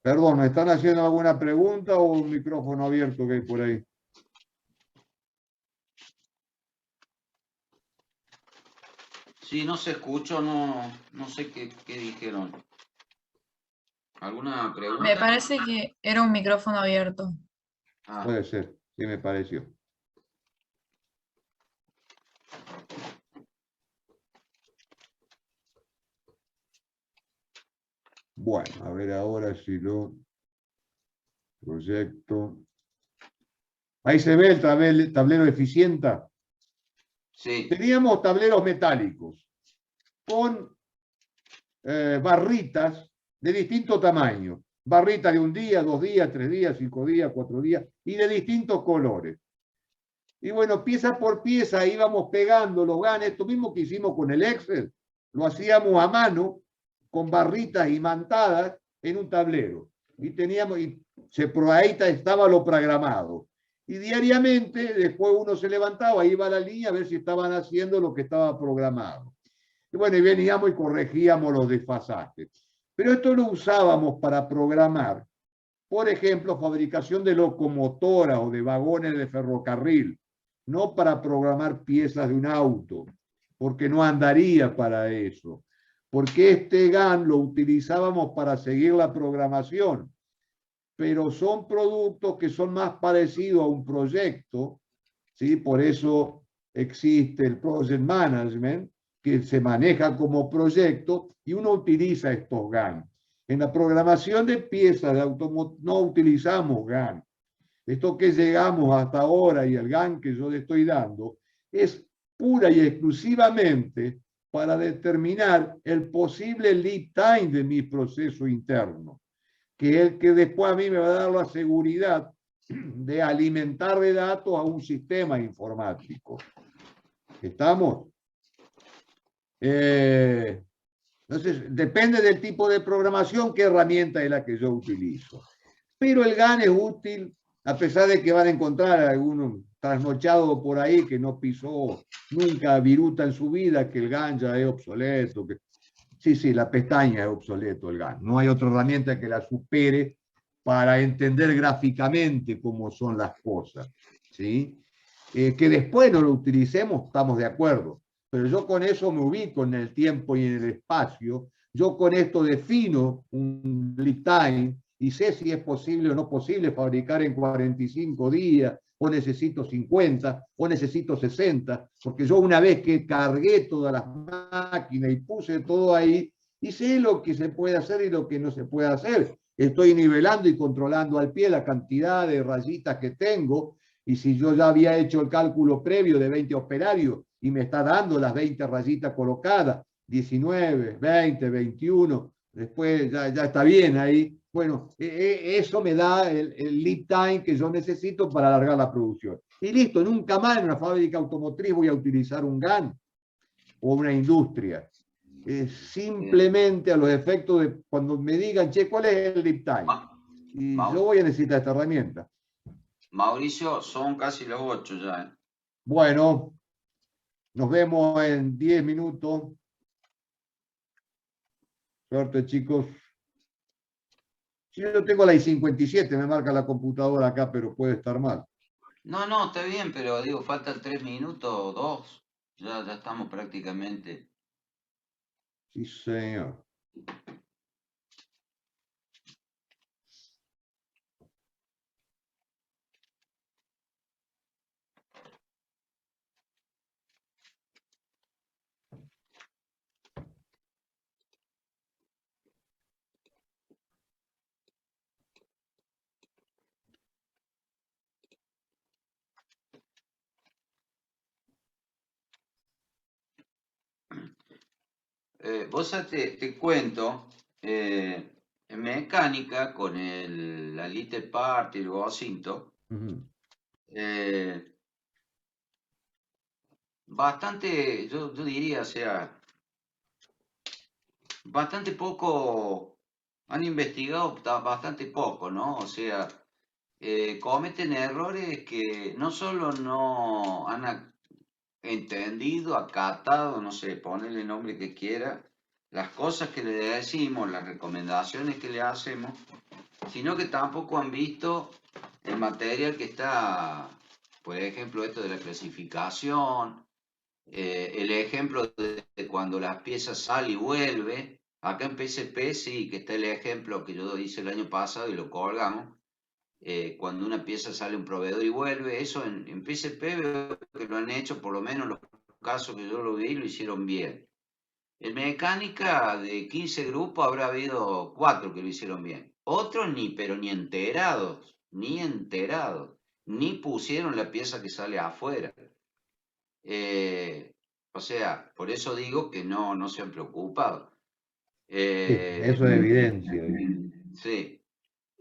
Perdón, ¿me están haciendo alguna pregunta o un micrófono abierto que hay por ahí? Sí, no se escuchó, no sé qué dijeron. ¿Alguna pregunta? Me parece que era un micrófono abierto. Ah, Puede ser, sí me pareció. Bueno, a ver ahora si lo proyecto. Ahí se ve el tablero Eficienta. sí. Teníamos tableros metálicos con barritas de distinto tamaño. Barritas de 1 día, 2 días, 3 días, 5 días, 4 días y de distintos colores. Y bueno, pieza por pieza íbamos pegando los GAN, esto mismo que hicimos con el Excel, lo hacíamos a mano con barritas imantadas en un tablero. Y teníamos, ahí estaba lo programado. Y diariamente, después uno se levantaba, iba a la línea a ver si estaban haciendo lo que estaba programado. Y bueno, y veníamos y corregíamos los desfasajes. Pero esto lo usábamos para programar, por ejemplo, fabricación de locomotoras o de vagones de ferrocarril, no para programar piezas de un auto, porque no andaría para eso. Porque este GAN lo utilizábamos para seguir la programación, pero son productos que son más parecidos a un proyecto, ¿sí? Por eso existe el Project Management, que se maneja como proyecto y uno utiliza estos GAN. En la programación de piezas de automóvil no utilizamos GAN. Esto que llegamos hasta ahora y el GAN que yo le estoy dando es pura y exclusivamente para determinar el posible lead time de mi proceso interno, que es el que después a mí me va a dar la seguridad de alimentar de datos a un sistema informático. ¿Estamos? Entonces, depende del tipo de programación, qué herramienta es la que yo utilizo. Pero el GAN es útil A pesar de que van a encontrar alguno trasnochado por ahí que no pisó nunca viruta en su vida, que el GAN ya es obsoleto. Sí, la pestaña es obsoleto, el GAN. No hay otra herramienta que la supere para entender gráficamente cómo son las cosas. ¿Sí? Que después no lo utilicemos, estamos de acuerdo. Pero yo con eso me ubico en el tiempo y en el espacio. Yo con esto defino un lead time y sé si es posible o no posible fabricar en 45 días, o necesito 50, o necesito 60, porque yo una vez que cargué todas las máquinas y puse todo ahí, y sé lo que se puede hacer y lo que no se puede hacer. Estoy nivelando y controlando al pie la cantidad de rayitas que tengo, y si yo ya había hecho el cálculo previo de 20 operarios y me está dando las 20 rayitas colocadas, 19, 20, 21, después ya está bien ahí. Bueno, eso me da el lead time que yo necesito para alargar la producción. Y listo, nunca más en una fábrica automotriz voy a utilizar un GAN o una industria. Simplemente a los efectos de cuando me digan, che, ¿cuál es el lead time? Y yo voy a necesitar esta herramienta. Mauricio, son casi las 8 ya. Bueno, nos vemos en 10 minutos. Suerte, chicos. Si yo tengo la I-57, me marca la computadora acá, pero puede estar mal. No, está bien, pero digo, faltan 3 minutos o 2. Ya estamos prácticamente. Sí, señor. Vos te cuento, en mecánica, con la Little Part y el Bocinto, bastante, yo diría, o sea, bastante poco, han investigado bastante poco, ¿no? O sea, cometen errores que no solo no han entendido, acatado, no sé, ponele el nombre que quiera, las cosas que le decimos, las recomendaciones que le hacemos, sino que tampoco han visto el material que está, por ejemplo, esto de la clasificación, el ejemplo de cuando las piezas sale y vuelve. Acá en PSP sí, que está el ejemplo que yo hice el año pasado y lo colgamos. Cuando una pieza sale un proveedor y vuelve, eso en PSP veo que lo han hecho, por lo menos en los casos que yo lo vi, lo hicieron bien. En mecánica, de 15 grupos, habrá habido 4 que lo hicieron bien. Otros pero ni enterados, ni pusieron la pieza que sale afuera. O sea, por eso digo que no se han preocupado. Eso es evidencia. Sí.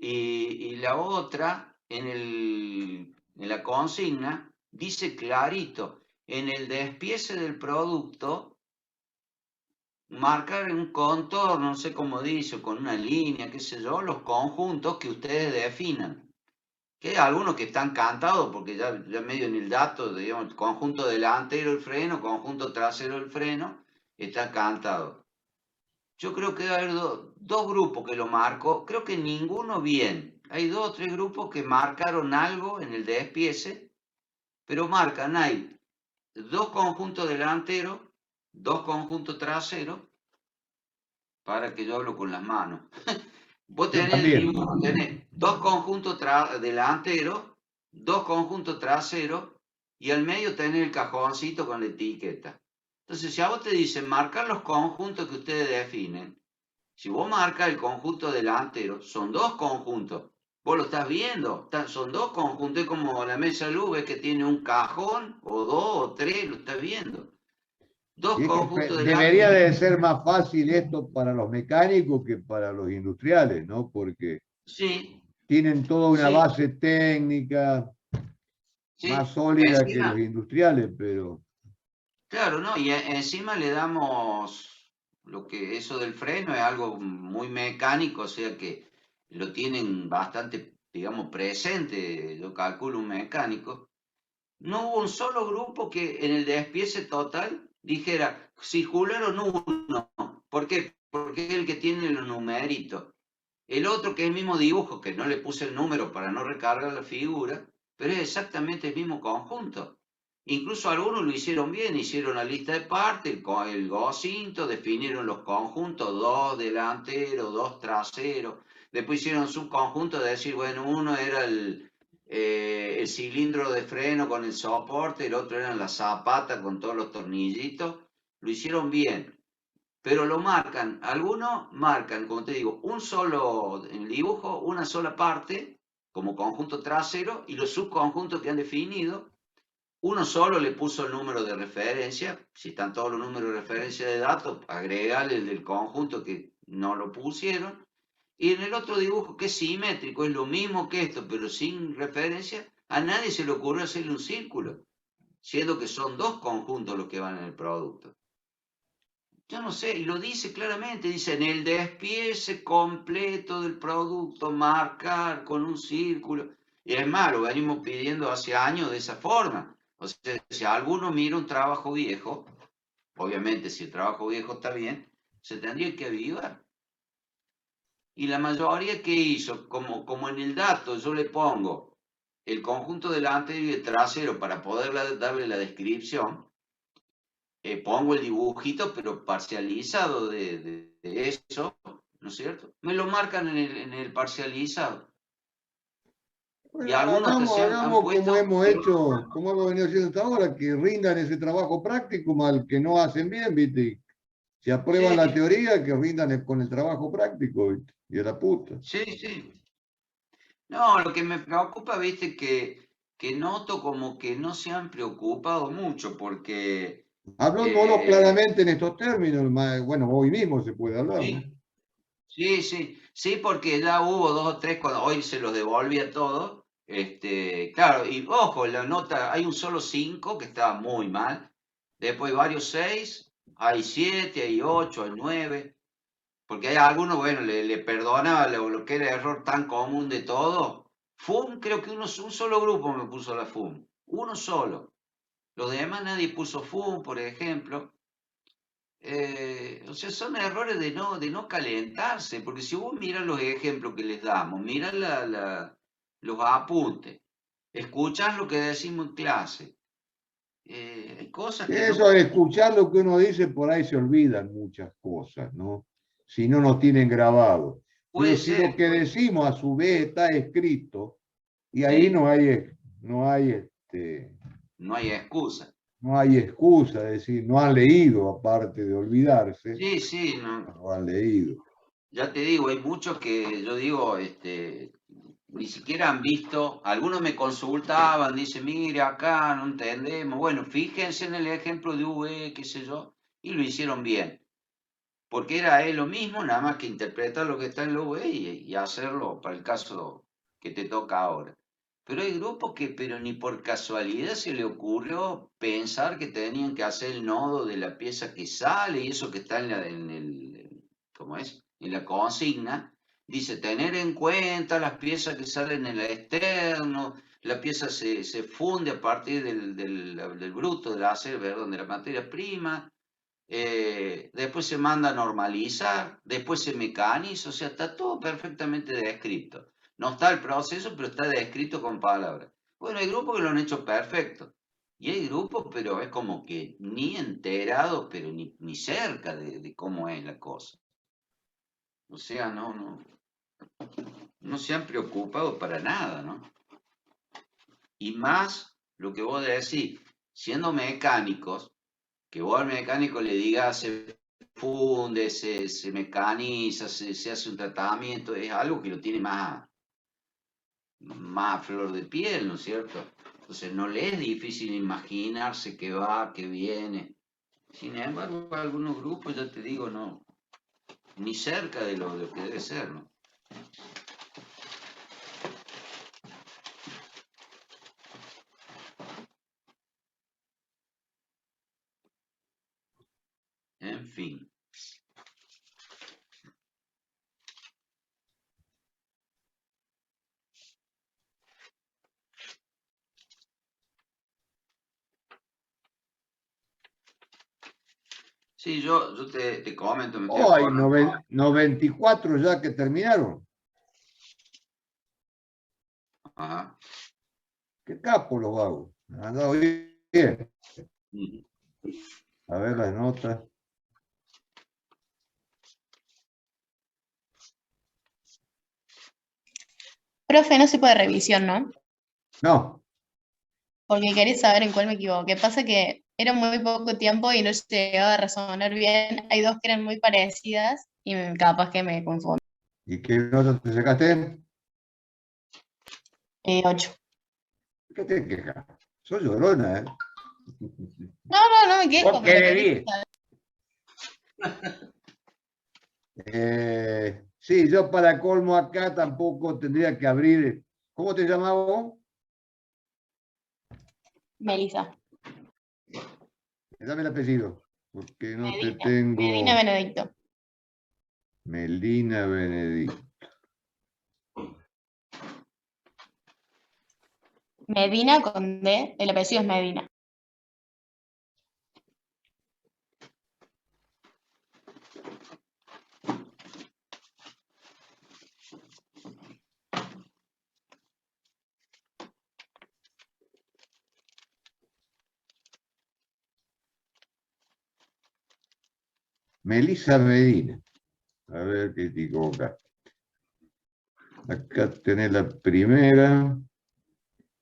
Y la otra, en la consigna, dice clarito, en el despiece del producto, marcar un contorno, no sé cómo dice, con una línea, qué sé yo, los conjuntos que ustedes definan. Que hay algunos que están cantados, porque ya medio en el dato, digamos, conjunto delantero el freno, conjunto trasero el freno, está cantado. Yo creo que debe haber dos grupos que lo marco, creo que ninguno bien. Hay 2 o 3 grupos que marcaron algo en el despiece, pero hay 2 conjuntos delanteros, 2 conjuntos traseros, para que yo hablo con las manos. Vos tenés 2 conjuntos delanteros, 2 conjuntos traseros, y al medio tenés el cajoncito con la etiqueta. Entonces, si a vos te dicen marcar los conjuntos que ustedes definen, si vos marcas el conjunto delantero, son 2 conjuntos. Vos lo estás viendo, son 2 conjuntos, es como la mesa luz, ves que tiene un cajón, o 2 o 3, lo estás viendo. 2 conjuntos debería delanteros. de ser más fácil esto para los mecánicos que para los industriales, ¿no? Porque Sí, tienen toda una sí, base técnica sí. más sólida que Encima, los industriales, pero... claro, ¿no? Y encima le damos eso del freno es algo muy mecánico, o sea que lo tienen bastante digamos, presente, yo calculo un mecánico, no hubo un solo grupo que en el despiece total dijera, circularon uno. ¿Por qué? Porque es el que tiene los numeritos. El otro que es el mismo dibujo, que no le puse el número para no recargar la figura, pero es exactamente el mismo conjunto. Incluso algunos lo hicieron bien, hicieron la lista de partes, el gocinto, definieron los conjuntos, dos delanteros, dos traseros. Después hicieron subconjunto de decir, bueno, uno era el cilindro de freno con el soporte, el otro era la zapata con todos los tornillitos. Lo hicieron bien, pero lo marcan, algunos marcan, como te digo, un solo en el dibujo, una sola parte, como conjunto trasero, y los subconjuntos que han definido, uno solo le puso el número de referencia, si están todos los números de referencia de datos, agregarle el del conjunto que no lo pusieron, y en el otro dibujo que es simétrico, es lo mismo que esto, pero sin referencia, a nadie se le ocurrió hacerle un círculo, siendo que son dos conjuntos los que van en el producto. Yo no sé, y lo dice claramente, dice en el despiece completo del producto, marcar con un círculo. Y es más, lo venimos pidiendo hace años de esa forma. O sea, si alguno mira un trabajo viejo, obviamente si el trabajo viejo está bien, se tendría que avivar. Y la mayoría que hizo, como en el dato yo le pongo el conjunto delantero y el trasero para poder darle la descripción, pongo el dibujito, pero parcializado de eso, ¿no es cierto? Me lo marcan en el parcializado. Y Bueno, algunos hasta se han hagamos como puesto, hemos hecho, como hemos venido haciendo hasta ahora, que rindan ese trabajo práctico, mal que no hacen bien, ¿viste? Si aprueban la sí, teoría, que rindan con el trabajo práctico, ¿viste? Y a la puta. sí, sí. No, lo que me preocupa, viste, que noto como que no se han preocupado mucho, porque Hablámoslo eh, claramente en estos términos, bueno, hoy mismo se puede hablar, ¿no? sí, sí, sí, sí, porque ya hubo dos o tres cuando hoy se los devolví a todos. Claro, y ojo, la nota, hay un solo 5 que estaba muy mal, después varios 6, hay 7, hay 8, hay 9, porque hay algunos, bueno, le perdona lo que era el error tan común de todo. FUM, creo que un solo grupo me puso la FUM, uno solo. Los demás nadie puso FUM, por ejemplo. O sea, son errores de no calentarse, porque si vos miras los ejemplos que les damos, miras los apuntes, escuchas lo que decimos en clase, hay cosas Sí, que eso no... al escuchar lo que uno dice, por ahí se olvidan muchas cosas, ¿no? Si no nos tienen grabado. Pero Puede si lo ser, que decimos a su vez está escrito, y ahí sí, no hay, no hay excusa. no hay excusa, es decir, no han leído, aparte de olvidarse, Sí, sí, no, no han leído. ya te digo, hay muchos que yo digo, ni siquiera han visto, algunos me consultaban, dicen, mire, acá no entendemos, bueno, fíjense en el ejemplo de V, qué sé yo, y lo hicieron bien. Porque era lo mismo, nada más que interpretar lo que está en la UE y hacerlo para el caso que te toca ahora. Pero hay grupos que, pero ni por casualidad se le ocurrió pensar que tenían que hacer el nodo de la pieza que sale y eso que está ¿cómo es? En la consigna. Dice, tener en cuenta las piezas que salen en el externo, la pieza se funde a partir del bruto, del acero, perdón, de la materia prima, después se manda a normalizar, después se mecaniza, o sea, está todo perfectamente descrito. No está el proceso, pero está descrito con palabras. Bueno, hay grupos que lo han hecho perfecto. Y hay grupos, pero es como que ni enterados, pero ni cerca de cómo es la cosa. O sea, no se han preocupado para nada, ¿no? Y más lo que vos decís, siendo mecánicos, que vos al mecánico le digas se funde, se mecaniza, se hace un tratamiento, es algo que lo tiene más a flor de piel, ¿no es cierto? Entonces no le es difícil imaginarse que va, que viene. Sin embargo, algunos grupos, ya te digo, no, ni cerca de lo que debe ser, ¿no? En fin. Sí, yo te comento, me estoy Oh, hay acordando. 94 ya que terminaron. Ajá. Qué capo los vagos. Han andado bien. Ujú. A ver las notas. Profe, no se puede revisión, ¿no? No, Porque quería saber en cuál me equivoqué. Pasa que era muy poco tiempo y no llegaba a razonar bien. Hay dos que eran muy parecidas y capaz que me confundo. ¿y qué nota te sacaste? 8. ¿Qué te quejas? Soy llorona, ¿eh? No me quejo, ¿Vos pero querés quería bien? saber. Sí, yo para colmo acá tampoco tendría que abrir. ¿Cómo te llamás vos? Melissa. Dame el apellido, porque no te Medina. Medina tengo. Benedicto. Melina Benedicto. Medina con D, el apellido es Medina. Melissa Medina. A ver qué te equivocas. Acá tenés la primera.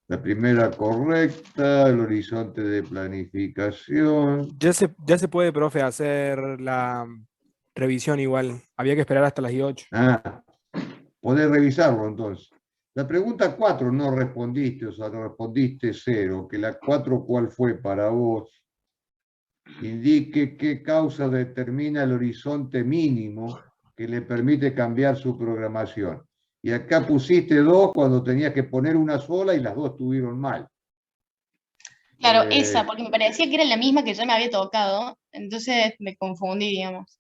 La primera correcta, el horizonte de planificación. Ya se puede, profe, hacer la revisión igual. Había que esperar hasta las 8. Ah, podés revisarlo entonces. La pregunta 4 no respondiste, o sea, no respondiste 0. Que la 4, ¿cuál fue para vos? Indique qué causa determina el horizonte mínimo que le permite cambiar su programación. Y acá pusiste 2 cuando tenías que poner una sola y las dos estuvieron mal. Claro, esa, porque me parecía que era la misma que ya me había tocado, entonces me confundí, digamos.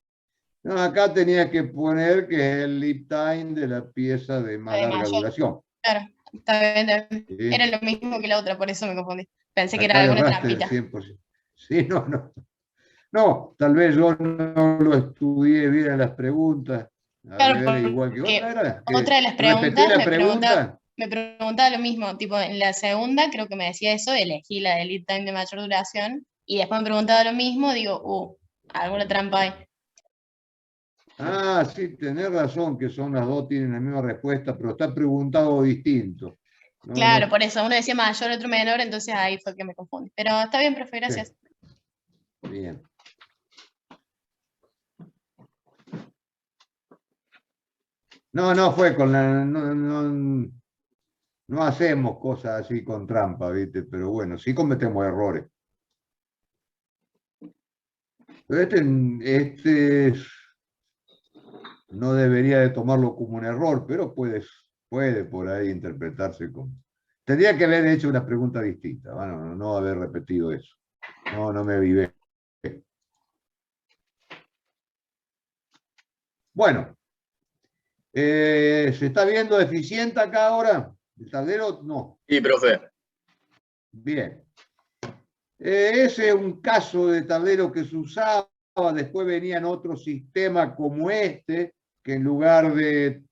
No, acá tenías que poner que es el lead time de la pieza de más La de larga mayor. duración. Claro, está bien, está bien. ¿Sí? Era lo mismo que la otra, por eso me confundí. Pensé que era Acá alguna erraste del trampita. 100%. Sí, no, no. No, tal vez yo no lo estudié bien en las preguntas. A Claro, ver, igual que porque otra era. otra de las Repetí preguntas la pregunta. me preguntaba lo mismo, tipo, en la segunda creo que me decía eso, elegí la de lead time de mayor duración, y después me preguntaba lo mismo, digo, alguna trampa hay. Ah, sí, tenés razón que son las dos, tienen la misma respuesta, pero está preguntado distinto. No, Claro, no, por eso, uno decía mayor, otro menor, entonces ahí fue que me confundí. Pero está bien, profe, sí, gracias. bien. No, no fue con la. No, no, no hacemos cosas así con trampa, ¿viste? Pero bueno, sí cometemos errores. Pero este no debería de tomarlo como un error, pero puede por ahí interpretarse como. Tendría que haber hecho una pregunta distinta, bueno, no haber repetido eso. No, no me avivé. Bueno, ¿se está viendo eficiente acá ahora? ¿El tablero? No. Sí, profe. Bien. Ese es un caso de tablero que se usaba, después venían otros sistemas como este, que en lugar de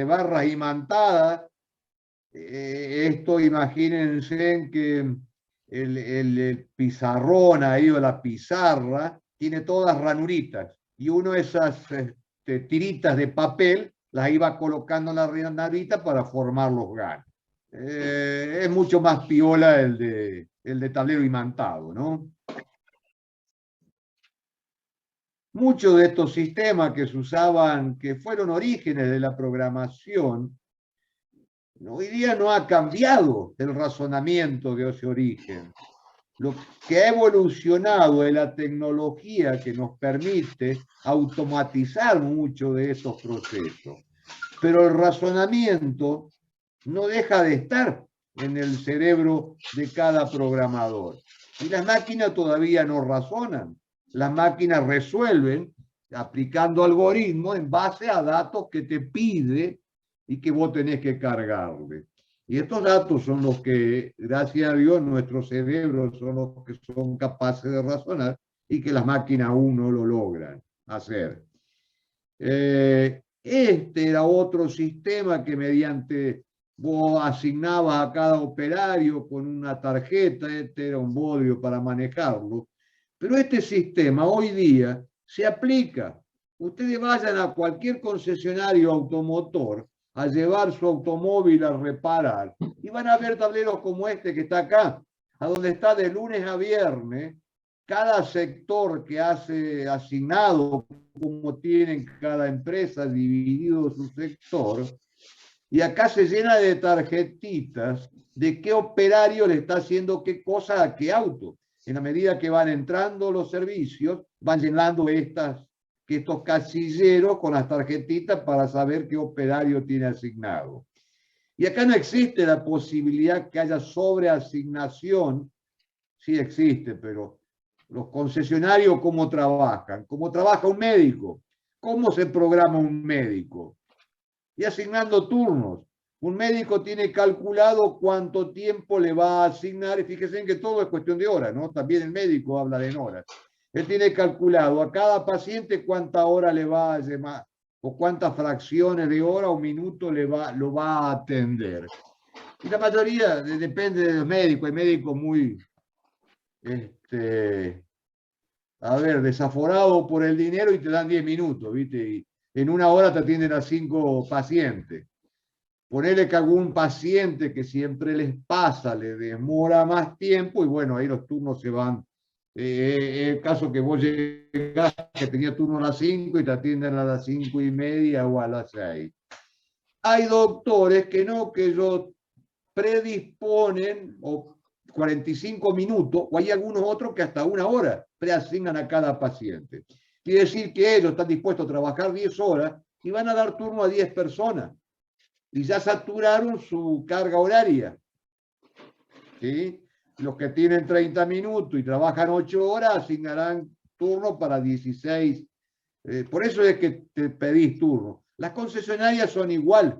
barras imantadas, esto imagínense en que el pizarrón ahí o la pizarra tiene todas ranuritas y uno de esas tiritas de papel las iba colocando en la ranurita para formar los ganos. Es mucho más piola el de tablero imantado, ¿no? Muchos de estos sistemas que se usaban, que fueron orígenes de la programación, hoy día no ha cambiado el razonamiento de ese origen. Lo que ha evolucionado es la tecnología que nos permite automatizar mucho de estos procesos. Pero el razonamiento no deja de estar en el cerebro de cada programador. Y las máquinas todavía no razonan. Las máquinas resuelven aplicando algoritmos en base a datos que te pide y que vos tenés que cargarle. Y estos datos son los que, gracias a Dios, nuestros cerebros son los que son capaces de razonar y que las máquinas aún no lo logran hacer. Este era otro sistema que mediante vos asignabas a cada operario con una tarjeta, este era un bodrio para manejarlo, pero este sistema hoy día se aplica. Ustedes vayan a cualquier concesionario automotor a llevar su automóvil a reparar y van a ver tableros como este que está acá, a donde está de lunes a viernes, cada sector que hace asignado, como tienen cada empresa dividido su sector, y acá se llena de tarjetitas de qué operario le está haciendo qué cosa a qué auto. En la medida que van entrando los servicios, van llenando estos casilleros con las tarjetitas para saber qué operario tiene asignado. Y acá no existe la posibilidad que haya sobreasignación. Sí existe, pero los concesionarios, ¿cómo trabajan? ¿Cómo trabaja un médico? ¿Cómo se programa un médico? Y asignando turnos. Un médico tiene calculado cuánto tiempo le va a asignar, y fíjense que todo es cuestión de horas, ¿no? También el médico habla en horas. Él tiene calculado a cada paciente cuánta hora le va a llamar, o cuántas fracciones de hora o minuto lo va a atender. Y la mayoría depende de los médicos. Hay médicos muy, desaforados por el dinero y te dan 10 minutos, ¿viste? Y en una hora te atienden a 5 pacientes. Ponerle que algún paciente que siempre les pasa, le demora más tiempo y bueno, ahí los turnos se van. El caso que vos llegás, que tenía turno a las 5 y te atienden a las 5:30 o a las 6. Hay doctores que no, que ellos predisponen o 45 minutos, o hay algunos otros que hasta 1 hora preasignan a cada paciente. Quiere decir que ellos están dispuestos a trabajar 10 horas y van a dar turno a 10 personas. Y ya saturaron su carga horaria. ¿Sí? Los que tienen 30 minutos y trabajan 8 horas asignarán turno para 16. Por eso es que te pedís turno. Las concesionarias son igual.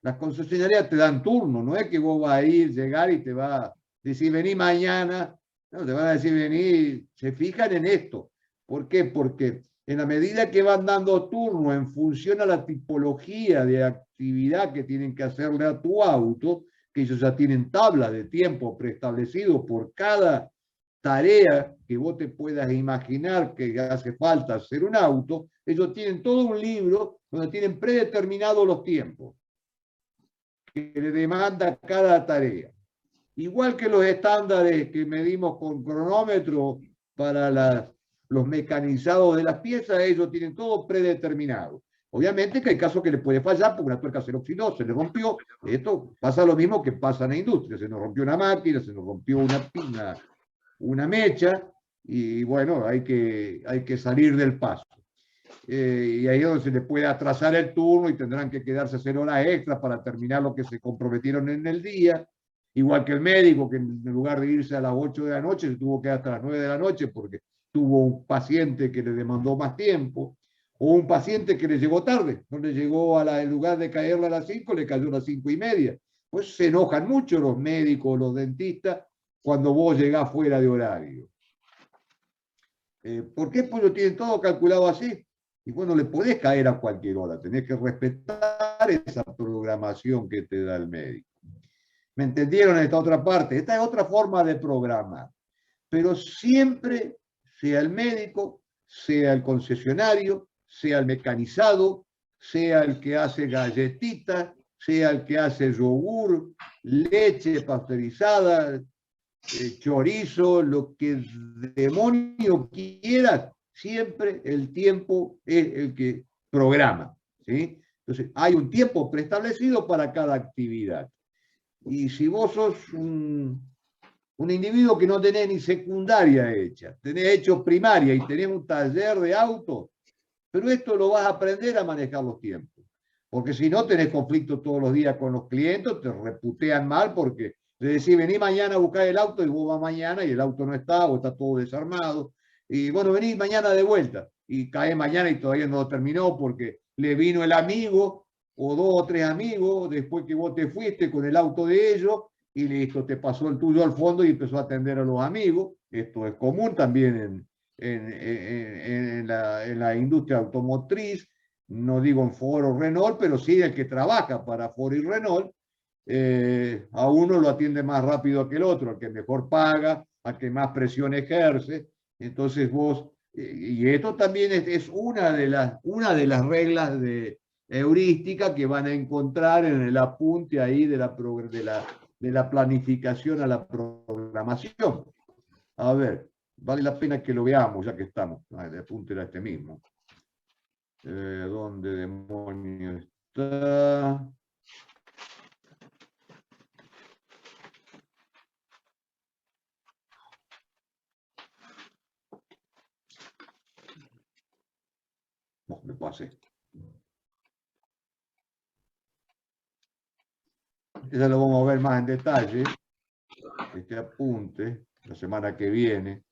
Las concesionarias te dan turno. No es que vos vas a ir, llegar y te va a decir, vení mañana. No, te van a decir, vení. Se fijan en esto. ¿Por qué? Porque en la medida que van dando turno en función a la tipología de actividad que tienen que hacerle a tu auto, que ellos ya tienen tabla de tiempo preestablecido por cada tarea que vos te puedas imaginar que hace falta hacer un auto, ellos tienen todo un libro donde tienen predeterminados los tiempos que le demanda cada tarea. Igual que los estándares que medimos con cronómetro para los mecanizados de las piezas, ellos tienen todo predeterminado. Obviamente que hay casos que le puede fallar porque una tuerca se le oxidó, se le rompió. Esto pasa lo mismo que pasa en la industria. Se nos rompió una máquina, se nos rompió una mecha y bueno, hay que salir del paso. Y ahí es donde se les puede atrasar el turno y tendrán que quedarse a hacer horas extras para terminar lo que se comprometieron en el día. Igual que el médico, que en lugar de irse a las 8 de la noche, se tuvo que ir hasta las 9 de la noche porque tuvo un paciente que le demandó más tiempo. O un paciente que le llegó tarde, no le llegó en lugar de caerle a las 5, le cayó a las 5:30. Pues se enojan mucho los médicos, los dentistas, cuando vos llegás fuera de horario. ¿Por qué? Pues lo tienen todo calculado así. Y bueno, le podés caer a cualquier hora, tenés que respetar esa programación que te da el médico. ¿Me entendieron esta otra parte? Esta es otra forma de programar. Pero siempre, sea el médico, sea el concesionario, sea el mecanizado, sea el que hace galletitas, sea el que hace yogur, leche pasteurizada, chorizo, lo que el demonio quiera, siempre el tiempo es el que programa, ¿sí? Entonces, hay un tiempo preestablecido para cada actividad. Y si vos sos un individuo que no tenés ni secundaria hecha, tenés hecho primaria y tenés un taller de auto, pero esto lo vas a aprender a manejar los tiempos. Porque si no, tenés conflictos todos los días con los clientes, te reputean mal porque le decís, vení mañana a buscar el auto y vos vas mañana y el auto no está o está todo desarmado. Y bueno, vení mañana de vuelta y cae mañana y todavía no terminó porque le vino el amigo o 2 o 3 amigos después que vos te fuiste con el auto de ellos y listo, te pasó el tuyo al fondo y empezó a atender a los amigos. Esto es común también en la industria automotriz, no digo en Ford o Renault, pero sí el que trabaja para Ford y Renault, a uno lo atiende más rápido que el otro, al que mejor paga, al que más presión ejerce. Entonces vos, y esto también es una de las reglas de heurística que van a encontrar en el apunte ahí de la planificación a la programación. A ver, vale la pena que lo veamos ya que estamos. El apunte era este mismo. ¿Dónde demonios está? No, me pasé. Eso lo vamos a ver más en detalle, este apunte, la semana que viene.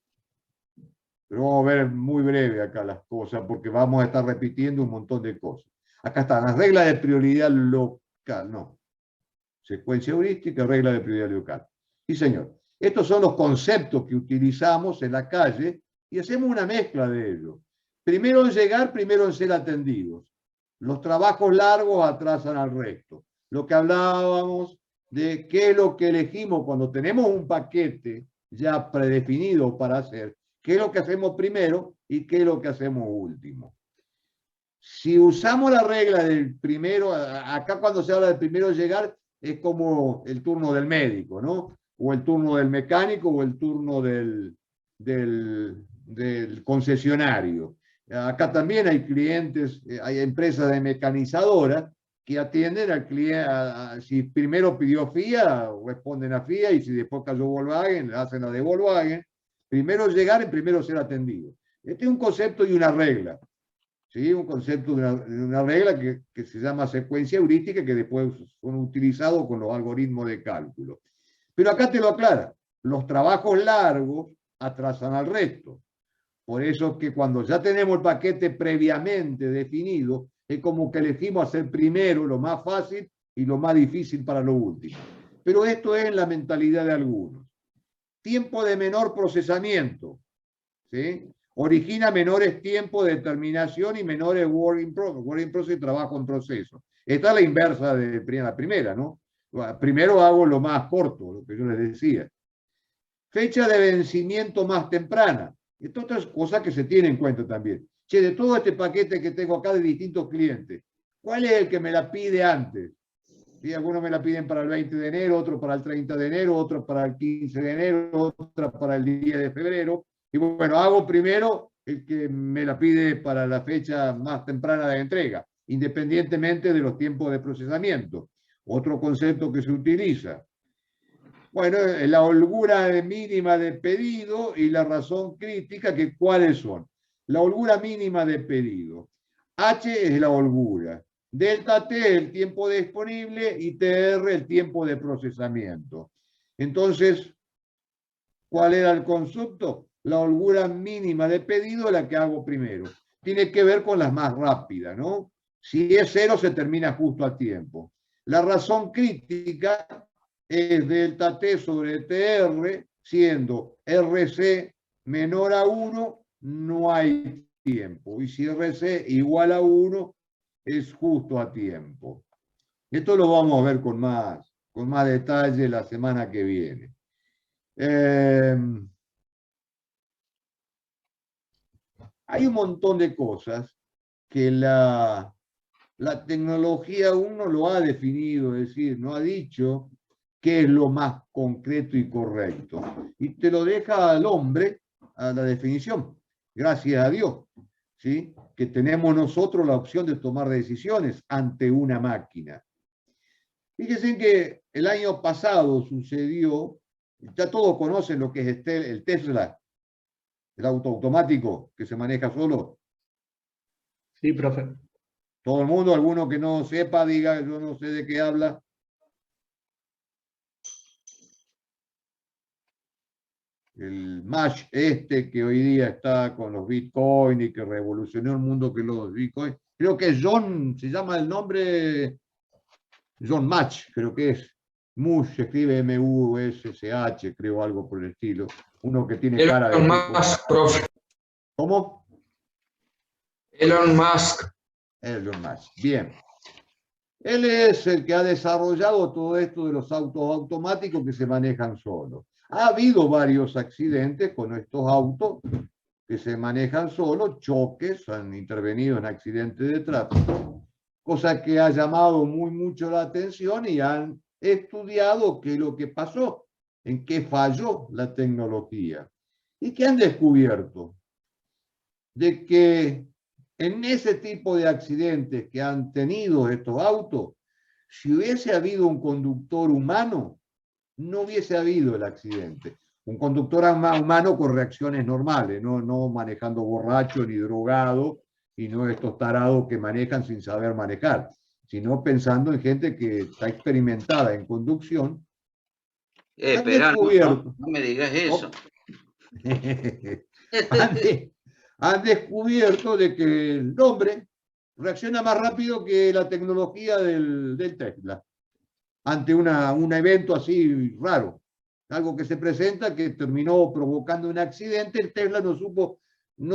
Pero vamos a ver muy breve acá las cosas, porque vamos a estar repitiendo un montón de cosas. Acá están las reglas de prioridad local, no. Secuencia heurística, regla de prioridad local. Sí, señor. Estos son los conceptos que utilizamos en la calle y hacemos una mezcla de ellos. Primero en llegar, primero en ser atendidos. Los trabajos largos atrasan al resto. Lo que hablábamos de qué es lo que elegimos cuando tenemos un paquete ya predefinido para hacer, qué es lo que hacemos primero y qué es lo que hacemos último. Si usamos la regla del primero, acá cuando se habla del primero llegar, es como el turno del médico, ¿no? O el turno del mecánico o el turno del concesionario. Acá también hay clientes, hay empresas de mecanizadoras que atienden al cliente, si primero pidió FIA, responden a FIA, y si después cayó Volkswagen, hacen la de Volkswagen. Primero llegar y primero ser atendido. Este es un concepto y una regla. ¿Sí? Un concepto de una regla que se llama secuencia heurística, que después son utilizados con los algoritmos de cálculo. Pero acá te lo aclara, los trabajos largos atrasan al resto. Por eso es que cuando ya tenemos el paquete previamente definido, es como que elegimos hacer primero lo más fácil y lo más difícil para lo último. Pero esto es la mentalidad de algunos. Tiempo de menor procesamiento, ¿sí? Origina menores tiempos de terminación y menores work in process, trabajo en proceso. Esta es la inversa de la primera, ¿no? Primero hago lo más corto, lo que yo les decía. Fecha de vencimiento más temprana. Esto es otra cosa que se tiene en cuenta también. Che, de todo este paquete que tengo acá de distintos clientes, ¿cuál es el que me la pide antes? ¿Sí? Algunos me la piden para el 20 de enero, otros para el 30 de enero, otros para el 15 de enero, otros para el 10 de febrero. Y bueno, hago primero el que me la pide para la fecha más temprana de entrega, independientemente de los tiempos de procesamiento. Otro concepto que se utiliza. Bueno, la holgura mínima de pedido y la razón crítica, que ¿cuáles son? La holgura mínima de pedido. H es la holgura. Delta T es el tiempo disponible y TR el tiempo de procesamiento. Entonces, ¿cuál era el concepto? La holgura mínima de pedido es la que hago primero. Tiene que ver con las más rápidas, ¿no? Si es 0, se termina justo a tiempo. La razón crítica es delta T sobre TR, siendo RC menor a 1, no hay tiempo. Y si RC igual a 1, es justo a tiempo. Esto lo vamos a ver con más detalle la semana que viene. Hay un montón de cosas que la tecnología aún no lo ha definido, es decir, no ha dicho qué es lo más concreto y correcto. Y te lo deja al hombre a la definición, gracias a Dios, ¿sí? Que tenemos nosotros la opción de tomar decisiones ante una máquina. Fíjense que el año pasado sucedió, ya todos conocen lo que es el Tesla, el auto automático que se maneja solo. Sí, profe. Todo el mundo, alguno que no sepa, diga, yo no sé de qué habla. El Mash que hoy día está con los Bitcoin y que revolucionó el mundo que los Bitcoin. Creo que John, se llama el nombre, John Match, creo que es. Mush, se escribe M-U-S-C-H, creo, algo por el estilo. Uno que tiene cara de... Más, profe. ¿Cómo? Elon Musk. Elon Musk. Bien. Él es el que ha desarrollado todo esto de los autos automáticos que se manejan solos. Ha habido varios accidentes con estos autos que se manejan solos, choques, han intervenido en accidentes de tráfico, cosa que ha llamado mucho la atención y han estudiado qué es lo que pasó, en qué falló la tecnología. ¿Y qué han descubierto? De que en ese tipo de accidentes que han tenido estos autos, si hubiese habido un conductor humano, no hubiese habido el accidente. Un conductor humano con reacciones normales, no manejando borracho ni drogado, y no estos tarados que manejan sin saber manejar, sino pensando en gente que está experimentada en conducción. Espera, no me digas eso. Han descubierto de que el hombre reacciona más rápido que la tecnología del Tesla ante un evento así raro, algo que se presenta que terminó provocando un accidente. El Tesla no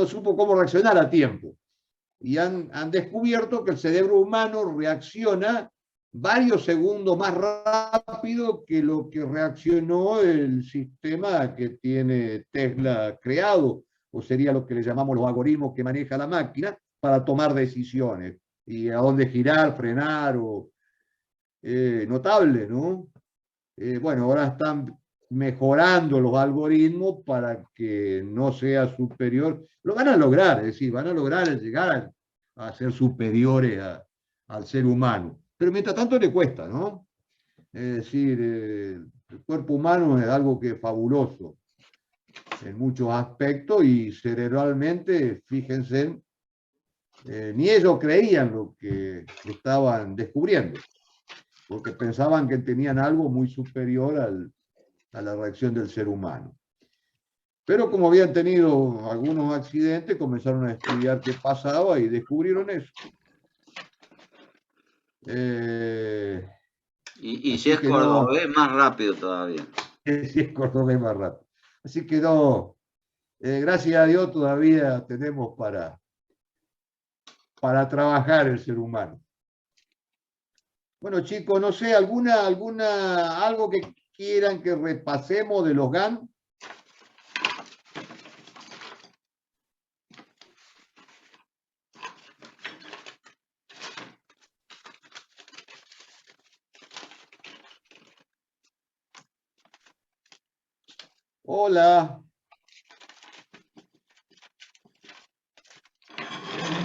supo cómo reaccionar a tiempo, y han descubierto que el cerebro humano reacciona varios segundos más rápido que lo que reaccionó el sistema que tiene Tesla creado, o sería lo que le llamamos los algoritmos que maneja la máquina para tomar decisiones, y a dónde girar, frenar, notable, ¿no? Bueno, ahora están mejorando los algoritmos para que no sea superior. Lo van a lograr, es decir, van a lograr llegar a ser superiores al ser humano. Pero mientras tanto le cuesta, ¿no? Es decir, el cuerpo humano es algo que es fabuloso en muchos aspectos, y cerebralmente, fíjense, ni ellos creían lo que estaban descubriendo, porque pensaban que tenían algo muy superior a la reacción del ser humano. Pero como habían tenido algunos accidentes, comenzaron a estudiar qué pasaba y descubrieron eso. Y si es cordobés, más rápido todavía. Si es cordobés, más rápido. Así que no, gracias a Dios todavía tenemos para trabajar el ser humano. Bueno, chicos, no sé, algo que quieran que repasemos de los GAN. Hola.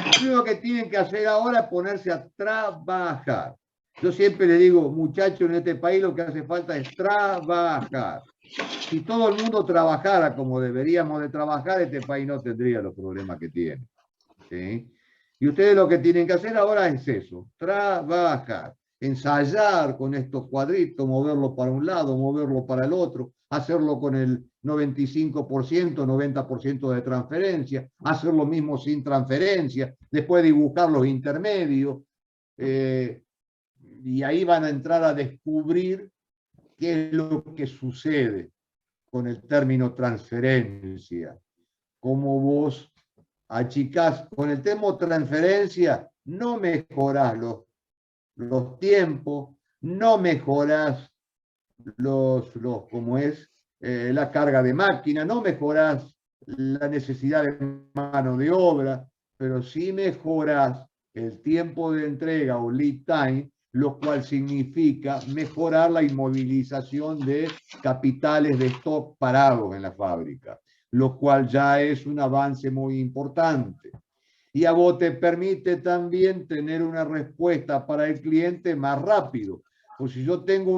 Lo primero que tienen que hacer ahora es ponerse a trabajar. Yo siempre le digo, muchachos, en este país lo que hace falta es trabajar. Si todo el mundo trabajara como deberíamos de trabajar, este país no tendría los problemas que tiene. ¿Sí? Y ustedes lo que tienen que hacer ahora es eso, trabajar, ensayar con estos cuadritos, moverlo para un lado, moverlo para el otro, hacerlo con el 95%, 90% de transferencia, hacer lo mismo sin transferencia, después dibujar los intermedios, y ahí van a entrar a descubrir qué es lo que sucede con el término transferencia. Cómo vos achicás, con el término transferencia, no mejorás los tiempos, no mejorás la carga de máquina, no mejorás la necesidad de mano de obra, pero sí mejorás el tiempo de entrega o lead time, lo cual significa mejorar la inmovilización de capitales de stock parados en la fábrica, lo cual ya es un avance muy importante. Y a vos te permite también tener una respuesta para el cliente más rápido. Pues si yo tengo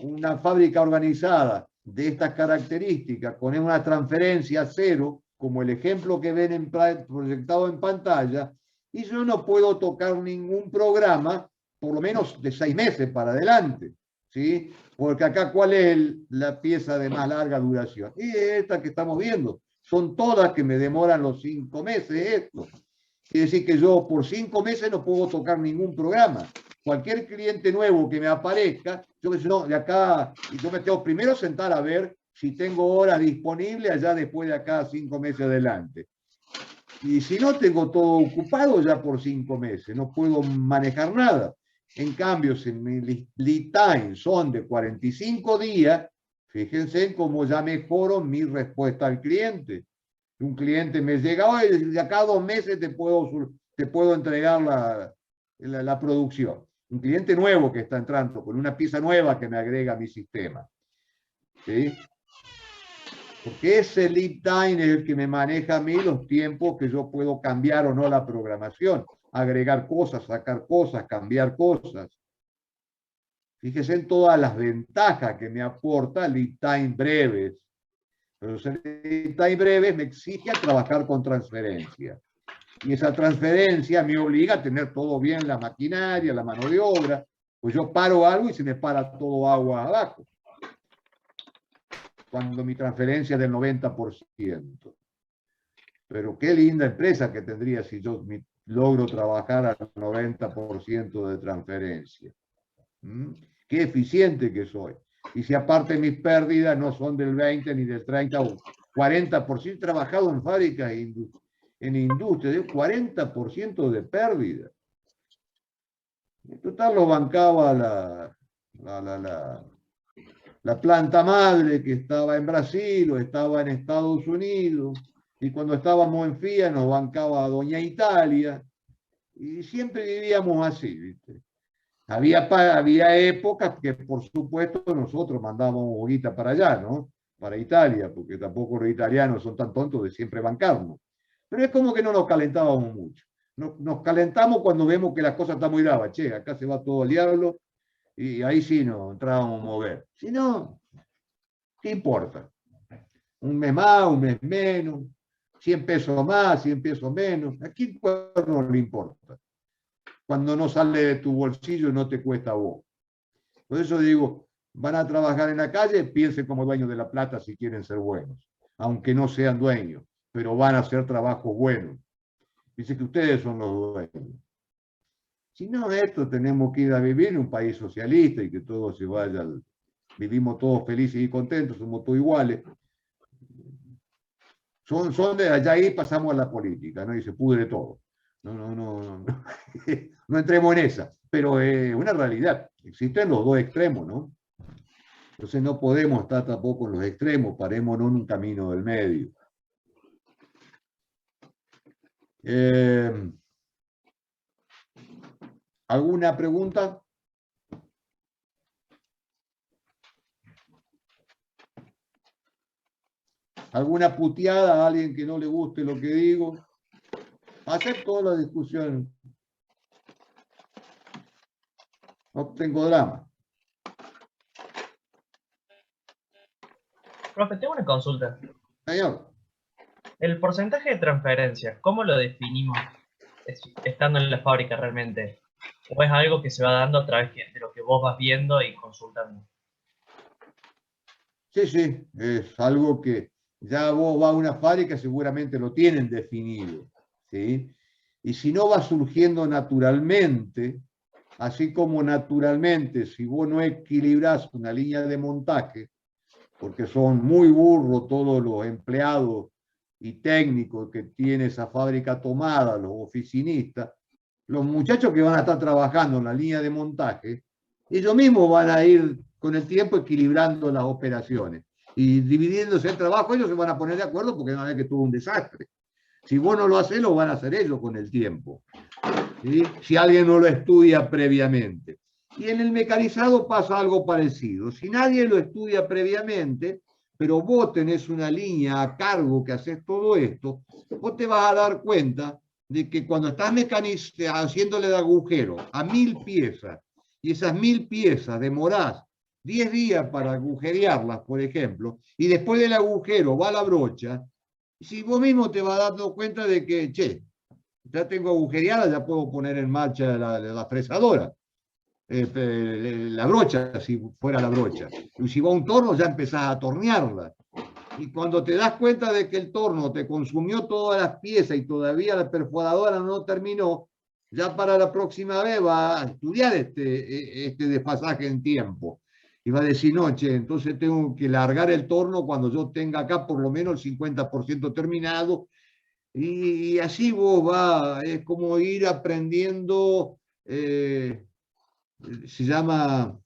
una fábrica organizada de estas características, con una transferencia cero, como el ejemplo que ven proyectado en pantalla, y yo no puedo tocar ningún programa por lo menos de 6 meses para adelante, ¿sí? Porque acá, ¿cuál es la pieza de más larga duración? Y esta que estamos viendo. Son todas que me demoran los 5 meses esto. Quiere decir que yo por 5 meses no puedo tocar ningún programa. Cualquier cliente nuevo que me aparezca, yo me no, de acá, y yo me tengo primero sentar a ver si tengo horas disponibles allá después de acá 5 meses adelante. Y si no, tengo todo ocupado ya por 5 meses, no puedo manejar nada. En cambio, si mi lead time son de 45 días, fíjense en cómo ya mejoro mi respuesta al cliente. Un cliente me llega, oye, de acá a 2 meses te puedo entregar la producción. Un cliente nuevo que está entrando, con una pieza nueva que me agrega a mi sistema. ¿Sí? Porque ese lead time es el que me maneja a mí los tiempos que yo puedo cambiar o no la programación, agregar cosas, sacar cosas, cambiar cosas. Fíjese en todas las ventajas que me aporta lead time breves. Pero los lead time breves me exige a trabajar con transferencia. Y esa transferencia me obliga a tener todo bien, la maquinaria, la mano de obra, pues yo paro algo y se me para todo agua abajo. Cuando mi transferencia es del 90%. Pero qué linda empresa que tendría si yo logro trabajar al 90% de transferencia. Qué eficiente que soy. Y si aparte mis pérdidas no son del 20 ni del 30 o 40%, he trabajado en fábricas en industria, de 40% de pérdida. En total lo bancaba la planta madre que estaba en Brasil o estaba en Estados Unidos, y cuando estábamos en FIA nos bancaba Doña Italia, y siempre vivíamos así, ¿viste? Había épocas que, por supuesto, nosotros mandábamos boguita para allá, ¿no? Para Italia, porque tampoco los italianos son tan tontos de siempre bancarnos. Pero es como que no nos calentábamos mucho. Nos calentamos cuando vemos que las cosas están muy bravas. Che, acá se va todo al diablo, y ahí sí nos entrábamos a mover. Si no, ¿qué importa? Un mes más, un mes menos, 100 pesos más, 100 pesos menos. ¿A quién no le importa? Cuando no sale de tu bolsillo y no te cuesta a vos. Por eso digo, van a trabajar en la calle, piensen como dueños de la plata si quieren ser buenos, aunque no sean dueños, pero van a hacer trabajos buenos. Dice que ustedes son los dueños. Si no, esto tenemos que ir a vivir en un país socialista y que todo se vaya, vivimos todos felices y contentos, somos todos iguales. Son de allá y pasamos a la política, ¿no? Y se pudre todo. No entremos en esa, pero es una realidad. Existen los dos extremos, ¿no? Entonces no podemos estar tampoco en los extremos, parémonos en un camino del medio. ¿Alguna pregunta? ¿Alguna puteada a alguien que no le guste lo que digo? Acepto la discusión. No tengo drama. Profe, tengo una consulta. Señor. El porcentaje de transferencia, ¿cómo lo definimos estando en la fábrica realmente? ¿O es algo que se va dando a través de lo que vos vas viendo y consultando? Sí, sí, es algo que ya vos vas a una fábrica, seguramente lo tienen definido, ¿sí? Y si no va surgiendo naturalmente, así como naturalmente, si vos no equilibrás una línea de montaje, porque son muy burros todos los empleados y técnicos que tiene esa fábrica tomada, los oficinistas, los muchachos que van a estar trabajando en la línea de montaje, ellos mismos van a ir con el tiempo equilibrando las operaciones y dividiéndose el trabajo. Ellos se van a poner de acuerdo porque van a ver que tuvo un desastre. Si vos no lo haces, lo van a hacer ellos con el tiempo, ¿sí? Si alguien no lo estudia previamente. Y en el mecanizado pasa algo parecido. Si nadie lo estudia previamente, pero vos tenés una línea a cargo que haces todo esto, vos te vas a dar cuenta de que cuando estás haciéndole de agujero a 1000 piezas, y esas 1000 piezas demorás 10 días para agujerearlas, por ejemplo, y después del agujero va la brocha, si vos mismo te vas dando cuenta de que, che, ya tengo agujereada, ya puedo poner en marcha la fresadora. La brocha, si fuera la brocha. Y si va un torno, ya empezás a tornearla. Y cuando te das cuenta de que el torno te consumió todas las piezas y todavía la perforadora no terminó, ya para la próxima vez va a estudiar este desfasaje en tiempo. Y va a decir, no, che, entonces tengo que largar el torno cuando yo tenga acá por lo menos el 50% terminado, Y así vos vas, es como ir aprendiendo, se llama